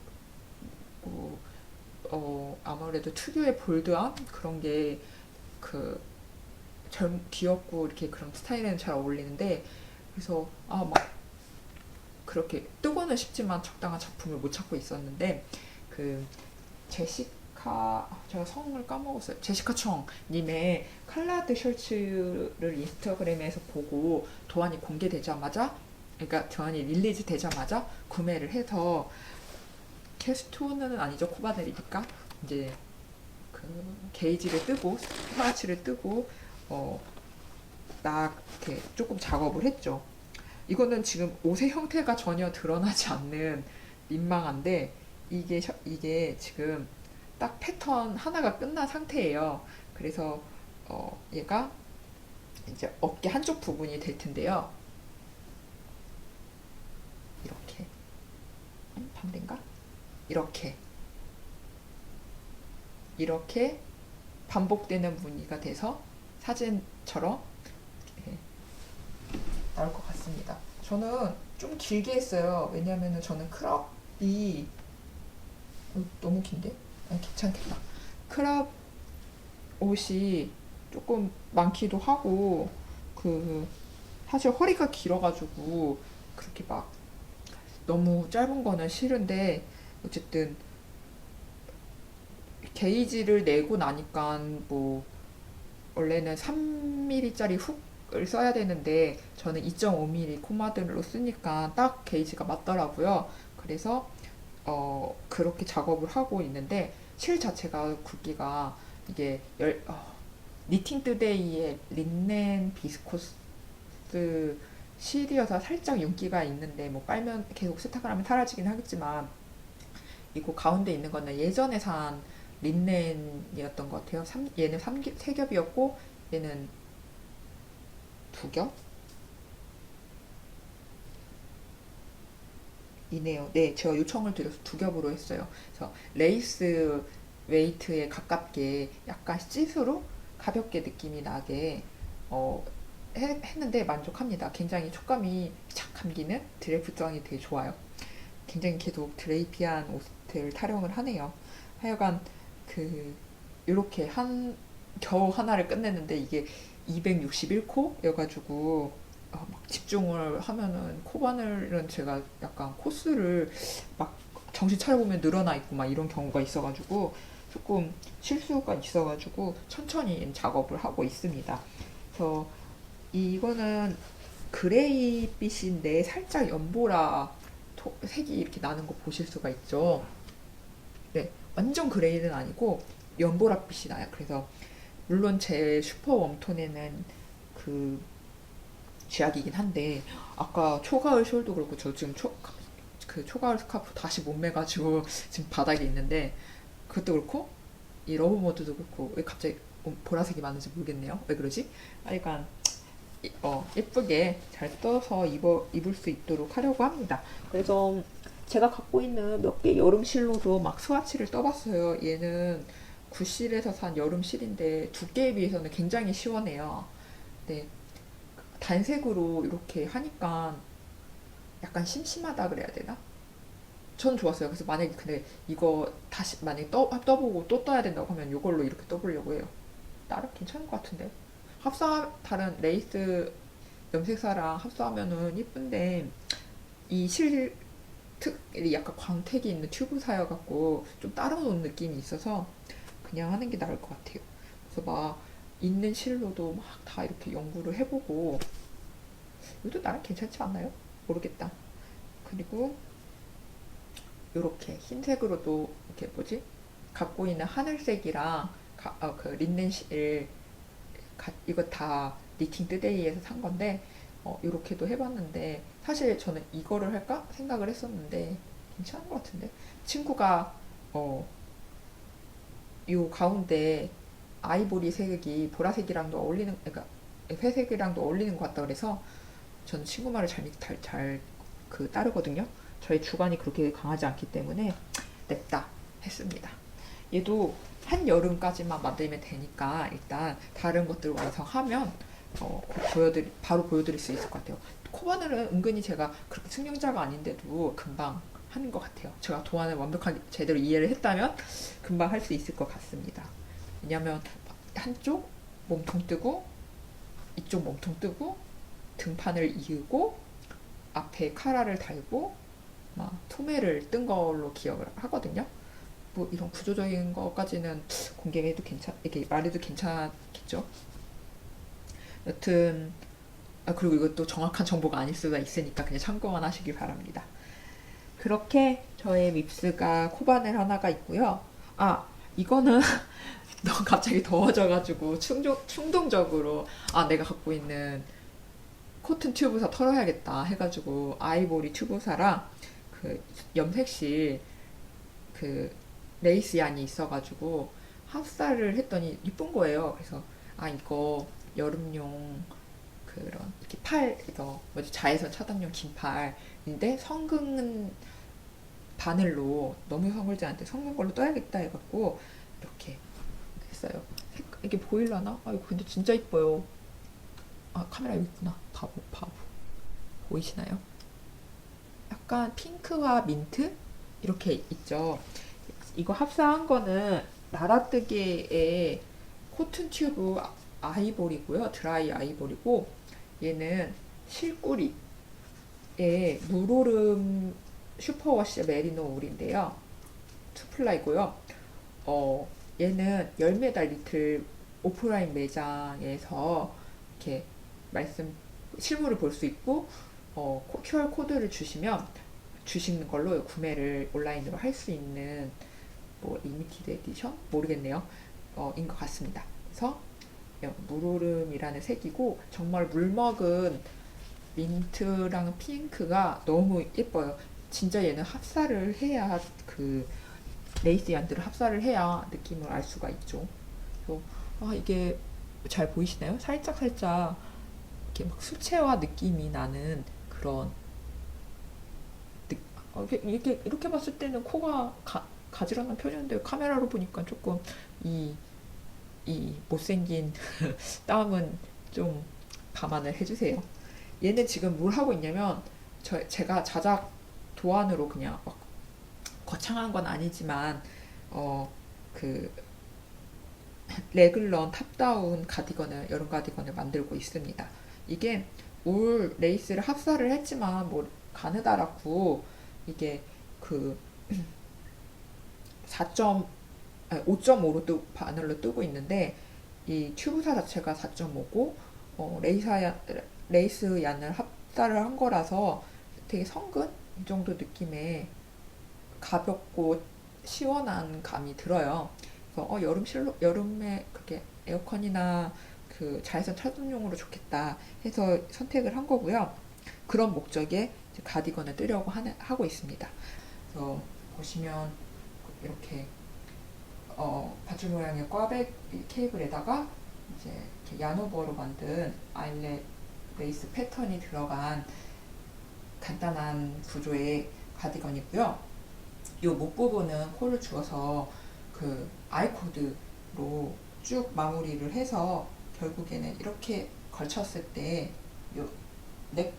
아무래도 특유의 볼드함 그런 게 귀엽고 이렇게 그런 스타일에는 잘 어울리는데, 그래서 막 그렇게 뜨고는 싶지만 적당한 작품을 못 찾고 있었는데, 제가 성을 까먹었어요. 제시카 청 님의 칼라드 셔츠를 인스타그램에서 보고 도안이 공개되자마자, 그러니까 도안이 릴리즈 되자마자 구매를 해서, 캐스톤은 아니죠, 코바늘이니까 이제 게이지를 뜨고 스파츠를 뜨고 딱 이렇게 조금 작업을 했죠. 이거는 지금 옷의 형태가 전혀 드러나지 않는 민망한데 이게 지금 딱 패턴 하나가 끝난 상태예요. 그래서 얘가 이제 어깨 한쪽 부분이 될 텐데요. 이렇게 아니 반대인가? 이렇게 반복되는 무늬가 돼서 사진처럼 이렇게 나올 것 같습니다. 저는 좀 길게 했어요. 왜냐면은 저는 크롭이 너무 긴데? 아니, 괜찮겠다. 크롭 옷이 조금 많기도 하고 사실 허리가 길어가지고 그렇게 막 너무 짧은 거는 싫은데 어쨌든 게이지를 내고 나니까 뭐 원래는 3mm짜리 훅을 써야 되는데 저는 2.5mm 코마들로 쓰니까 딱 게이지가 맞더라고요. 그래서 그렇게 작업을 하고 있는데 실 자체가 굵기가 이게 니팅 투데이의 린넨 비스코스 실이어서 살짝 윤기가 있는데 뭐 빨면 계속 세탁을 하면 사라지긴 하겠지만 이거 가운데 있는 거는 예전에 산 린넨이었던 것 같아요. 얘는 3겹이었고 얘는 2겹? 이네요. 네, 제가 요청을 드려서 2겹으로 했어요. 그래서 레이스 웨이트에 가깝게 약간 시스루 가볍게 느낌이 나게 했는데 만족합니다. 굉장히 촉감이 착 감기는 드레프트성이 되게 좋아요. 굉장히 계속 드레이피한 옷을 타령을 하네요. 하여간 요렇게 겨우 하나를 끝냈는데 이게 261코여가지고 막 집중을 하면은 코바늘은 제가 약간 코스를 막 정신 차려보면 늘어나 있고 막 이런 경우가 있어가지고 조금 실수가 있어가지고 천천히 작업을 하고 있습니다. 그래서 이거는 그레이빛인데 살짝 연보라 색이 이렇게 나는 거 보실 수가 있죠. 네, 완전 그레이는 아니고 연보라빛이 나요. 그래서 물론 제 슈퍼 웜톤에는 쥐약이긴 한데 아까 초가을 숄도 그렇고 저 지금 초가을 스카프 다시 못 매가지고 지금 바닥에 있는데 그것도 그렇고 이 러브 모드도 그렇고 왜 갑자기 보라색이 많은지 모르겠네요. 왜 그러지? 하여간 예쁘게 잘 떠서 입을 수 있도록 하려고 합니다. 그래서 제가 갖고 있는 몇 개 여름 실로도 막 스와치를 떠봤어요. 얘는 구실에서 산 여름 실인데 두께에 비해서는 굉장히 시원해요. 네, 단색으로 이렇게 하니까 약간 심심하다 그래야 되나? 전 좋았어요. 그래서 만약에 근데 이거 다시 만약에 떠보고 또 떠야 된다고 하면 이걸로 이렇게 떠보려고 해요. 나름 괜찮은 것 같은데. 다른 레이스 염색사랑 합사하면은 이쁜데 이 약간 광택이 있는 튜브사여갖고 좀 따로 놓은 느낌이 있어서 그냥 하는 게 나을 것 같아요. 그래서 막 있는 실로도 막 다 이렇게 연구를 해보고 이것도 나름 괜찮지 않나요? 모르겠다. 그리고 이렇게 흰색으로도 이렇게 갖고 있는 하늘색이랑 린넨 실 이거 다 니팅 뜨데이에서 산 건데 이렇게도 해봤는데 사실 저는 이거를 할까 생각을 했었는데 괜찮은 것 같은데 친구가 요 가운데 아이보리 색이 보라색이랑도 어울리는 그러니까 회색이랑도 어울리는 것 같다 그래서 저는 친구 말을 잘 따르거든요. 저희 주관이 그렇게 강하지 않기 때문에 냅다 했습니다. 얘도 한여름까지만 만들면 되니까 일단 다른 것들 완성하면 바로 보여드릴 수 있을 것 같아요. 코바늘은 은근히 제가 그렇게 승용자가 아닌데도 금방 하는 것 같아요. 제가 도안을 완벽하게 제대로 이해를 했다면 금방 할 수 있을 것 같습니다. 왜냐면 한쪽 몸통 뜨고 이쪽 몸통 뜨고 등판을 이으고 앞에 카라를 달고 막 소매를 뜬 걸로 기억을 하거든요. 뭐 이런 구조적인 것까지는 공개해도 이렇게 말해도 괜찮겠죠. 여튼 그리고 이것도 정확한 정보가 아닐 수가 있으니까 그냥 참고만 하시길 바랍니다. 그렇게 저의 밉스가 코바늘 하나가 있고요. 이거는 너무 갑자기 더워져가지고 충동적으로 내가 갖고 있는 코튼 튜브사 털어야겠다 해가지고 아이보리 튜브사랑 그 염색실 그 레이스 양이 있어가지고 합사를 했더니 이쁜 거예요. 그래서 이거 여름용 그런 이렇게 이거 뭐지, 자외선 차단용 긴팔인데 성근 바늘로 너무 성글지 않대 성근 걸로 떠야겠다 해갖고 이렇게 했어요. 이게 보일라나? 이거 근데 진짜 이뻐요. 카메라 여기 있구나. 바보. 보이시나요? 약간 핑크와 민트? 이렇게 있죠. 이거 합사한 거는 나라뜨개의 코튼 튜브 아이보리고요. 드라이 아이보리고, 얘는 실꾸리의 물오름 슈퍼워시 메리노 울인데요. 투플라이고요. 얘는 10매달 리틀 오프라인 매장에서 이렇게 실물을 볼 수 있고, QR 코드를 주시는 걸로 구매를 온라인으로 할 수 있는 뭐 리미티드 에디션? 모르겠네요. 인 것 같습니다. 그래서 물오름이라는 색이고 정말 물먹은 민트랑 핑크가 너무 예뻐요. 진짜 얘는 합사를 해야 그 레이스 얀들을 합사를 해야 느낌을 알 수가 있죠. 그래서 이게 잘 보이시나요? 살짝 이렇게 막 수채화 느낌이 나는 그런 이렇게 봤을 때는 코가 가지런한 편이었는데 카메라로 보니까 조금 이 못생긴 땀은 좀 감안을 해주세요. 얘는 지금 뭘 하고 있냐면 제가 자작 도안으로 그냥 막 거창한 건 아니지만 그 레글런 탑다운 가디건을 여름 가디건을 만들고 있습니다. 이게 울 레이스를 합사를 했지만 뭐 가느다랗고 이게 그 5.5로 바늘로 뜨고 있는데 이 튜브사 자체가 4.5고 레이스 얀을 합사를 한 거라서 되게 성근 이 정도 느낌의 가볍고 시원한 감이 들어요. 그래서 여름에 그렇게 에어컨이나 그 자외선 차단용으로 좋겠다 해서 선택을 한 거고요. 그런 목적에 가디건을 뜨려고 하고 있습니다. 그래서 보시면 이렇게 밧줄 모양의 꽈배 케이블에다가 이제 이렇게 야노버로 만든 아일렛 레이스 패턴이 들어간 간단한 구조의 가디건이고요. 이 목 부분은 코를 주어서 그 아이코드로 쭉 마무리를 해서 결국에는 이렇게 걸쳤을 때 이 넥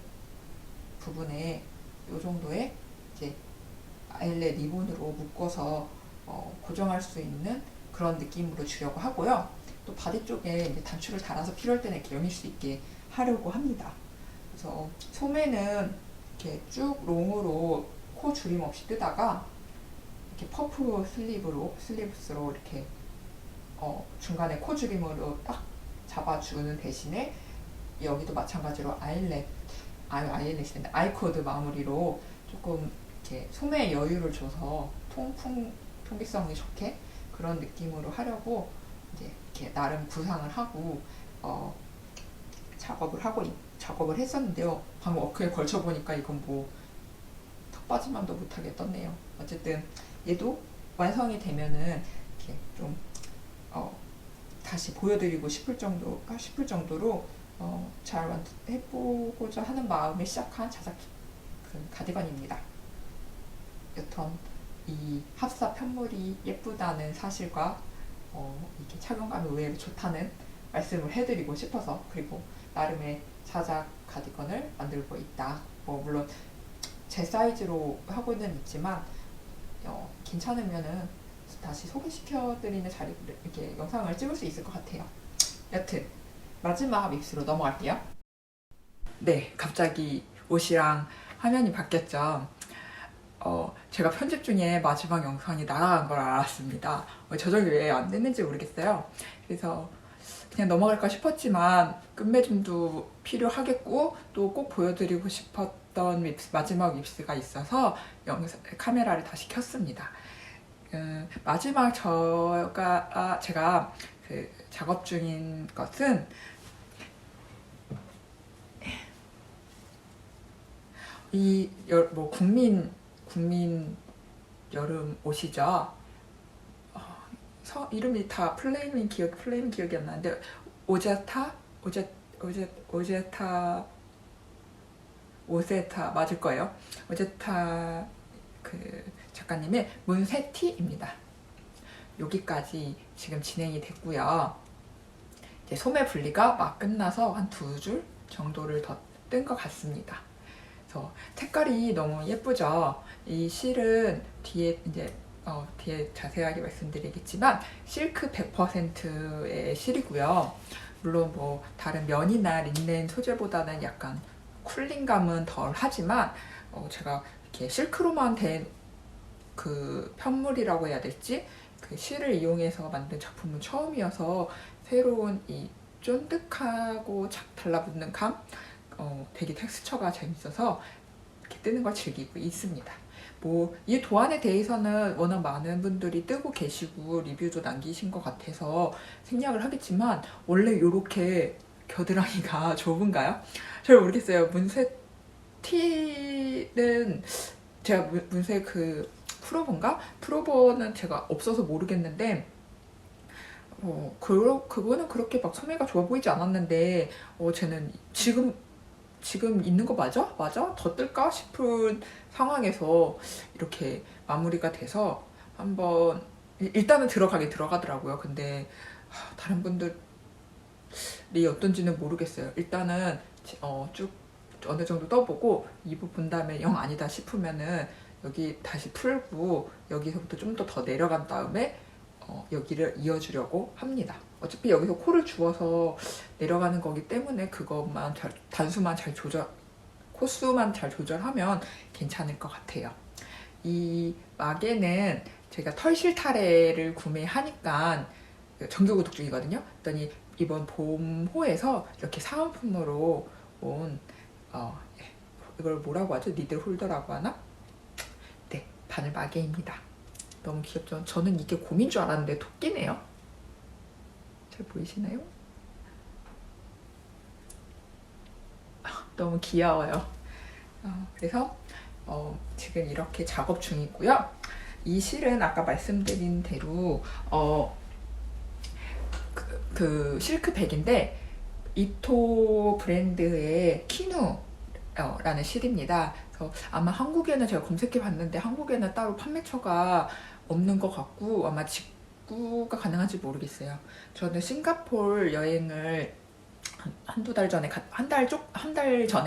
부분에 이 정도의 이제 아일렛 리본으로 묶어서 고정할 수 있는 그런 느낌으로 주려고 하고요. 또 바디 쪽에 이제 단추를 달아서 필요할 때는 이렇게 여밀 수 있게 하려고 합니다. 그래서 소매는 이렇게 쭉 롱으로 코 줄임 없이 뜨다가 이렇게 퍼프 슬립스로 이렇게 중간에 코 줄임으로 딱 잡아주는 대신에 여기도 마찬가지로 아이코드 마무리로 조금 이렇게 소매에 여유를 줘서 통기성이 좋게 그런 느낌으로 하려고 이제 이렇게 나름 구상을 하고 작업을 했었는데요. 방금 어크에 걸쳐 보니까 이건 뭐 턱받침만도 못하게 떴네요. 어쨌든 얘도 완성이 되면은 이렇게 좀 다시 보여드리고 싶을 정도로 잘 해보고자 하는 마음에 시작한 자작 가디건입니다. 여튼 이 합사 편물이 예쁘다는 사실과 이게 착용감이 의외로 좋다는 말씀을 해드리고 싶어서, 그리고 나름의 자작 가디건을 만들고 있다. 물론 제 사이즈로 하고는 있지만 괜찮으면은 다시 소개시켜드리는 이렇게 영상을 찍을 수 있을 것 같아요. 여튼 마지막 밉스로 넘어갈게요. 네, 갑자기 옷이랑 화면이 바뀌었죠. 제가 편집 중에 마지막 영상이 날아간 걸 알았습니다. 저절로 왜 안 됐는지 모르겠어요. 그래서 그냥 넘어갈까 싶었지만 끝맺음도 필요하겠고 또 꼭 보여드리고 싶었던 마지막 밉스가 있어서 카메라를 다시 켰습니다. 마지막 제가 그 작업 중인 것은 뭐 국민 여름 옷이죠. 이름이 다 플레임은 기억이 안 나는데 오제타 오세타 맞을 거예요. 오제타 그 작가님의 문세티입니다. 여기까지 지금 진행이 됐고요. 이제 소매 분리가 막 끝나서 한 2줄 정도를 더 뜬 것 같습니다. 그래서 색깔이 너무 예쁘죠. 이 실은 뒤에 자세하게 말씀드리겠지만 실크 100%의 실이고요. 물론 뭐 다른 면이나 린넨 소재보다는 약간 쿨링감은 덜 하지만 제가 이렇게 실크로만 된 그 편물이라고 해야 될지 그 실을 이용해서 만든 작품은 처음이어서 새로운 이 쫀득하고 착 달라붙는 감 되게 텍스처가 재밌어서 이렇게 뜨는 걸 즐기고 있습니다. 뭐 이 도안에 대해서는 워낙 많은 분들이 뜨고 계시고 리뷰도 남기신 것 같아서 생략을 하겠지만 원래 이렇게 겨드랑이가 좁은가요? 잘 모르겠어요. 문세 티는 제가 문세 프로버는 제가 없어서 모르겠는데 그거는 그렇게 막 소매가 좋아 보이지 않았는데 쟤는 지금 있는 거 맞아? 더 뜰까 싶은 상황에서 이렇게 마무리가 돼서 한번 일단은 들어가더라고요. 근데 다른 분들이 어떤지는 모르겠어요. 일단은 쭉 어느 정도 떠보고 2부 본 다음에 영 아니다 싶으면은 여기 다시 풀고 여기서부터 좀 더 내려간 다음에 여기를 이어주려고 합니다. 어차피 여기서 코를 주워서 내려가는 거기 때문에 그것만 코수만 잘 조절하면 괜찮을 것 같아요. 이 막에는 제가 털실타래를 구매하니까 정규구독 중이거든요. 그랬더니 이번 봄호에서 이렇게 사은품으로 온 이걸 뭐라고 하죠? 니들 홀더라고 하나? 네, 바늘 마개입니다. 너무 귀엽죠? 저는 이게 곰인 줄 알았는데 토끼네요. 잘 보이시나요? 너무 귀여워요. 그래서 지금 이렇게 작업 중이고요. 이 실은 아까 말씀드린 대로 그 실크백인데 이토 브랜드의 키누라는 실입니다. 그래서 아마 한국에는 제가 검색해 봤는데 한국에는 따로 판매처가 없는 것 같고 아마 직구가 가능한지 모르겠어요. 저는 싱가포르 여행을 한 달 전에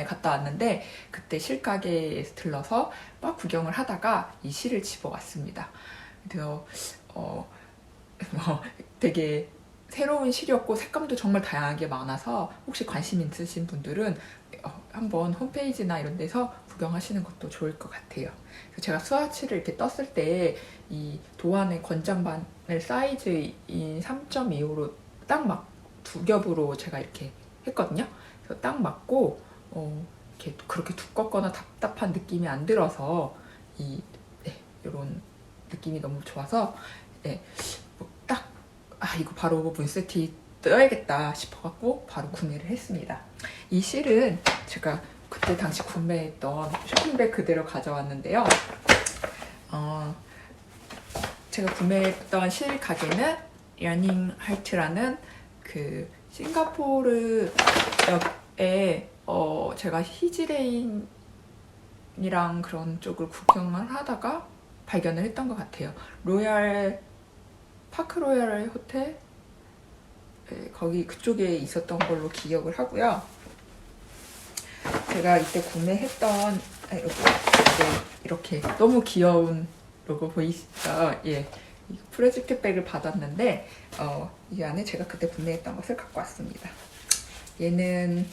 갔다 왔는데 그때 실가게에서 들러서 막 구경을 하다가 이 실을 집어왔습니다. 그래서 되게 새로운 실이었고 색감도 정말 다양하게 많아서 혹시 관심 있으신 분들은 한번 홈페이지나 이런 데서 구경하시는 것도 좋을 것 같아요. 그래서 제가 스와치를 이렇게 떴을 때 이 도안의 권장바늘 사이즈인 3.25로 딱 막 2겹으로 제가 이렇게 했거든요. 그래서 딱 맞고 이렇게 그렇게 두껍거나 답답한 느낌이 안 들어서 이런 느낌이 너무 좋아서 이거 바로 문세티 떠야겠다 싶어갖고 바로 구매를 했습니다. 이 실은 제가 그때 당시 구매했던 쇼핑백 그대로 가져왔는데요. 제가 구매했던 실 가게는 러닝 하트라는 그 싱가포르 역에 제가 히지레인이랑 그런 쪽을 구경을 하다가 발견을 했던 것 같아요. 파크로얄 호텔 거기 그쪽에 있었던 걸로 기억을 하고요. 제가 이때 구매했던 이렇게 너무 귀여운 로고 보이시죠? 예, 프로젝트 백을 받았는데 이 안에 제가 그때 구매했던 것을 갖고 왔습니다. 얘는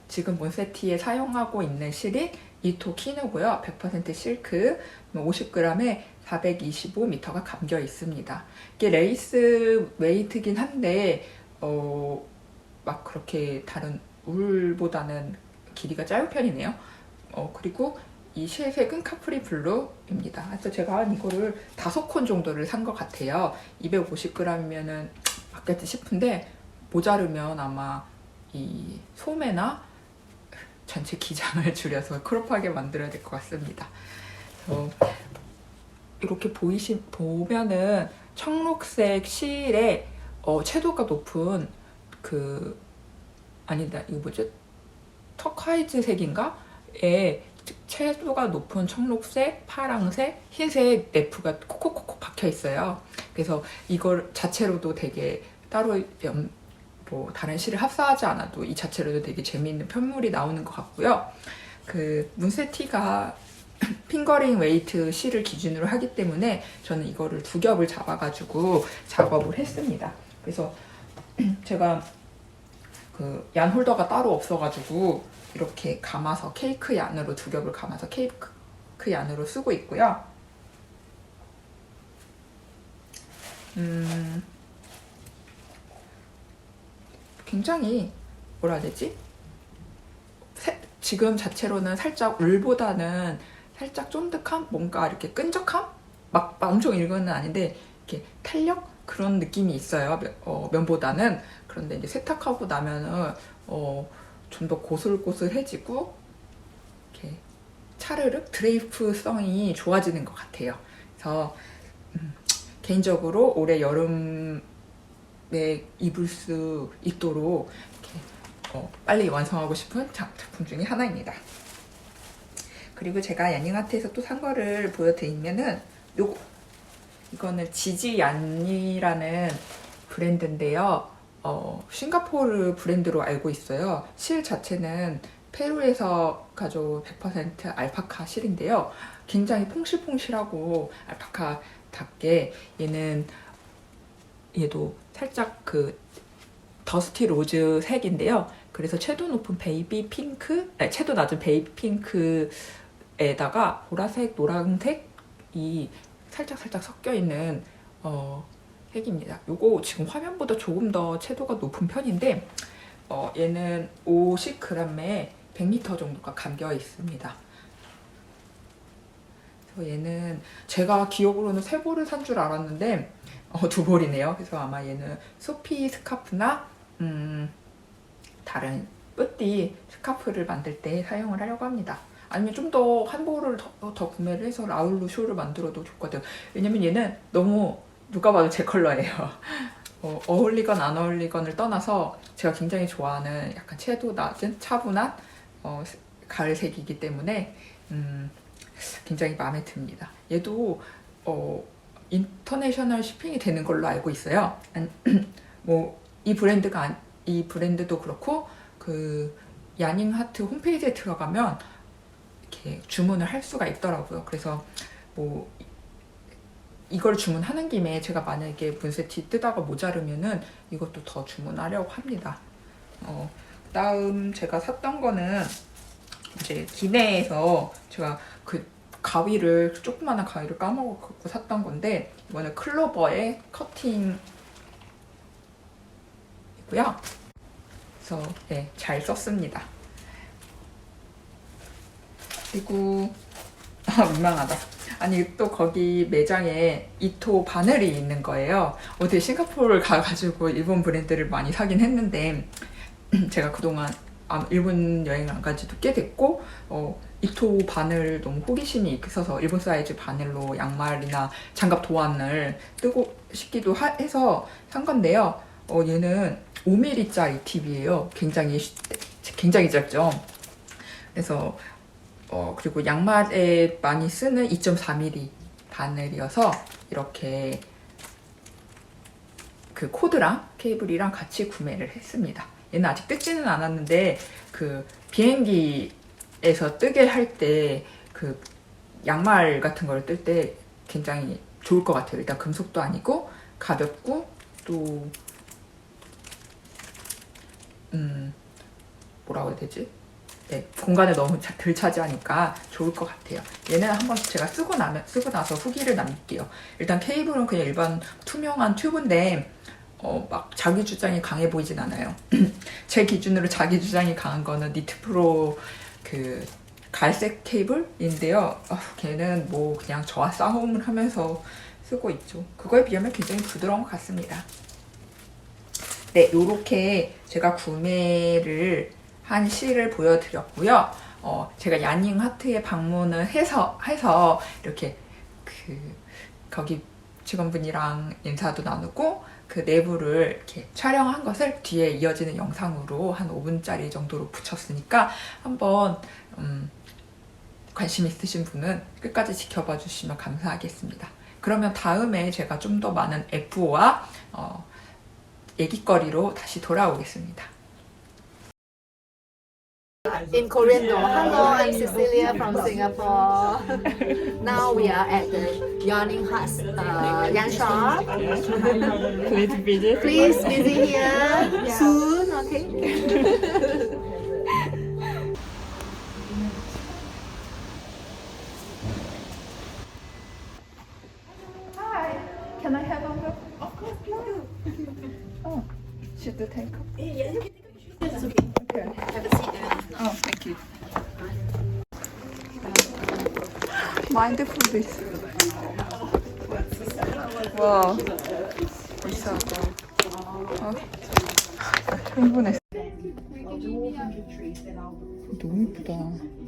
지금 몬세티에 사용하고 있는 실이 이토 키누고요. 100% 실크 50g에 425m가 감겨 있습니다. 이게 레이스 웨이트긴 한데 막 그렇게 다른 울보다는 길이가 짧은 편이네요. 그리고 이 실의 색은 카프리 블루입니다. 그래서 제가 이거를 5콘 정도를 산 것 같아요. 250g이면은 맞겠지 싶은데 모자르면 아마 이 소매나 전체 기장을 줄여서 크롭하게 만들어야 될 것 같습니다. 이렇게 보면은 청록색 실에 채도가 높은 아니다, 이거 뭐지? 터콰이즈 색인가?에 채도가 높은 청록색, 파랑색, 흰색 래프가 콕콕콕 박혀 있어요. 그래서 이걸 자체로도 되게 따로 뭐 다른 실을 합사하지 않아도 이 자체로도 되게 재미있는 편물이 나오는 것 같고요. 그 문세티가 핑거링 웨이트 실을 기준으로 하기 때문에 저는 이거를 2겹을 잡아가지고 작업을 했습니다. 그래서 제가 그 얀 홀더가 따로 없어가지고 이렇게 감아서 케이크 얀으로 2겹을 감아서 케이크 얀으로 쓰고 있고요. 굉장히 뭐라 해야 되지? 지금 자체로는 살짝 울보다는 살짝 쫀득함? 뭔가 이렇게 끈적함? 막 엄청 읽은 건 아닌데 이렇게 탄력? 그런 느낌이 있어요. 면보다는. 그런데 이제 세탁하고 나면은 좀 더 고슬고슬해지고 이렇게 차르륵 드레이프성이 좋아지는 것 같아요. 그래서 개인적으로 올해 여름에 입을 수 있도록 이렇게 빨리 완성하고 싶은 작품 중에 하나입니다. 그리고 제가 야닝아트에서 또 산 거를 보여드리면은 이거는 지지얀이라는 브랜드인데요. 싱가포르 브랜드로 알고 있어요. 실 자체는 페루에서 가져온 100% 알파카 실인데요. 굉장히 퐁실퐁실하고 알파카답게 얘도 살짝 그 더스티 로즈 색인데요. 그래서 채도 높은 베이비 핑크, 채도 낮은 베이비 핑크에다가 보라색, 노란색이 살짝 섞여 있는 색입니다. 요거 지금 화면보다 조금 더 채도가 높은 편인데 얘는 50g에 100ml 정도가 감겨 있습니다. 그래서 얘는 제가 기억으로는 3볼을 산 줄 알았는데 2볼이네요. 그래서 아마 얘는 소피 스카프나 다른 뿌띠 스카프를 만들 때 사용을 하려고 합니다. 아니면 좀 더 한 볼을 더 구매를 해서 라울루 쇼를 만들어도 좋거든요. 왜냐면 얘는 너무 누가 봐도 제 컬러예요. 어울리건 안 어울리건을 떠나서 제가 굉장히 좋아하는 약간 채도 낮은 차분한 가을색이기 때문에 굉장히 마음에 듭니다. 얘도 인터내셔널 shipping이 되는 걸로 알고 있어요. 뭐 이 브랜드도 그렇고 그 야닝하트 홈페이지에 들어가면 이렇게 주문을 할 수가 있더라고요. 그래서 뭐 이걸 주문하는 김에 제가 만약에 문세티 뜨다가 모자르면은 이것도 더 주문하려고 합니다. 그다음 제가 샀던 거는 이제 기내에서 제가 그 조그마한 가위를 까먹고 샀던 건데 이거는 클로버의 커팅이고요. 그래서 네, 잘 썼습니다. 그리고 민망하다. 아니 또 거기 매장에 이토 바늘이 있는 거예요. 어제 싱가포르를 가가지고 일본 브랜드를 많이 사긴 했는데 제가 그동안 일본 여행을 안 가지도 꽤 됐고 이토 바늘 너무 호기심이 있어서 일본 사이즈 바늘로 양말이나 장갑 도안을 뜨고 싶기도 해서 산 건데요. 얘는 5mm짜리 팁이에요. 굉장히 짧죠. 그래서 그리고 양말에 많이 쓰는 2.4mm 바늘이어서 이렇게 그 코드랑 케이블이랑 같이 구매를 했습니다. 얘는 아직 뜯지는 않았는데 그 비행기에서 뜨게 할 때 그 양말 같은 걸 뜰 때 굉장히 좋을 것 같아요. 일단 금속도 아니고 가볍고 또 뭐라고 해야 되지? 네, 공간을 너무 덜 차지하니까 좋을 것 같아요. 얘는 한번 제가 쓰고 나서 후기를 남길게요. 일단 케이블은 그냥 일반 투명한 튜브인데 막 자기 주장이 강해 보이진 않아요. 제 기준으로 자기 주장이 강한 거는 니트프로 그 갈색 케이블인데요. 걔는 뭐 그냥 저와 싸움을 하면서 쓰고 있죠. 그거에 비하면 굉장히 부드러운 것 같습니다. 네, 요렇게 제가 구매를 한 실을 보여드렸고요. 제가 야닝 하트에 방문을 해서 이렇게 거기 직원분이랑 인사도 나누고 그 내부를 이렇게 촬영한 것을 뒤에 이어지는 영상으로 한 5분짜리 정도로 붙였으니까 한번 관심 있으신 분은 끝까지 지켜봐 주시면 감사하겠습니다. 그러면 다음에 제가 좀 더 많은 F와 얘기거리로 다시 돌아오겠습니다. In Korean, no. Hello, I'm Cecilia from Singapore. Now we are at the Yawning Hut yarn shop. Please visit. Please visit here soon, okay? Can I have a look? Of course, please. Oh, should I take a? Yeah, you can take a picture. It's okay. Okay. Have a seat there. Oh, thank you. Mindful this. 와, 비싸다. 흥분했어. 너무 예쁘다.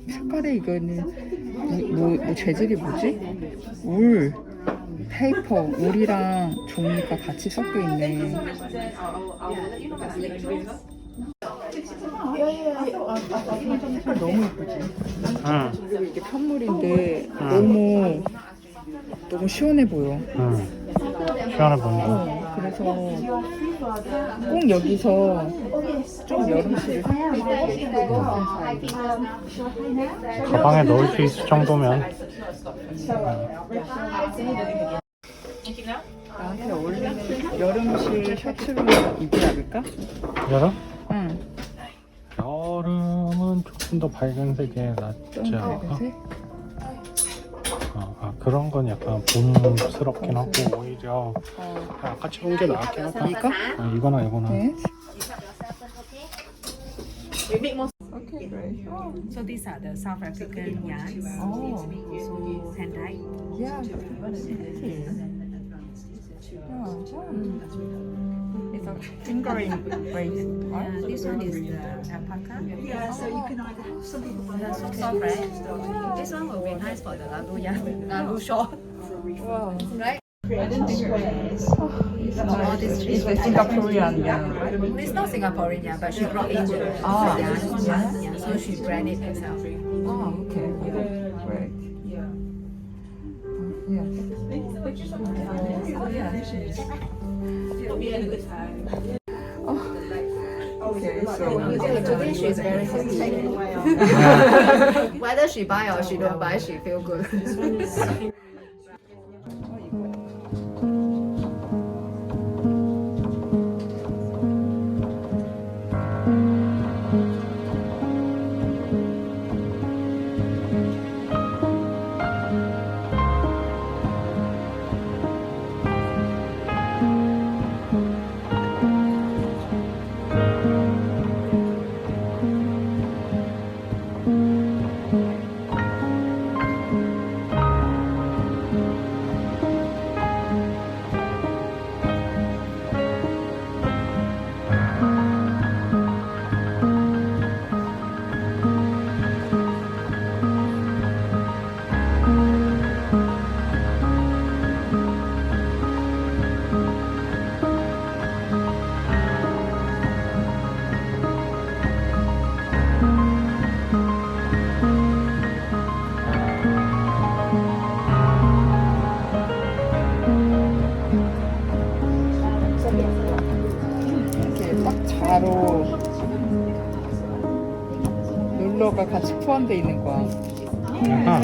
색깔이 이거는 뭐 재질이 뭐지? 울, 페이퍼, 울이랑 종이가 같이 섞여 있네. 색깔 너무 예쁘지? 응. 그리고 이게 편물인데 너무 시원해 보여. 응. 시원해 보인다. 그래서 꼭 여기서 좀 여름실을 가방에 넣을 수 있을 정도면. 나한테 어울리는 여름실 셔츠로 입지 않을까? 여름? 응. 여름은 조금 더 밝은 색이 좀 낫지 않을까? 밝은색? 그런 건 약간 봄스럽긴 하고 오히려 같이 본 게 나았긴 하다. 이거? 이거나. 네. We make more. Okay, great. So these are the South African yarns, Oh, so hand dyed. yeah. It's a fingering brace, right? This one is the alpaca. Yeah, so you can either have some people buy so soft, right? This one will be nice for the labu yarn, labu shawl. Wow. Right? All these It's a Singaporean, yeah. It's not Singaporean yarn, but she brought in the Ah. yarn, yeah, so she brand it herself. Oh, okay. Great. Okay, so Today she's very happy. Whether she buy or she don't buy, she feel good. 이렇게 딱 자로 롤러가 같이 포함되어 있는 거야. 아하.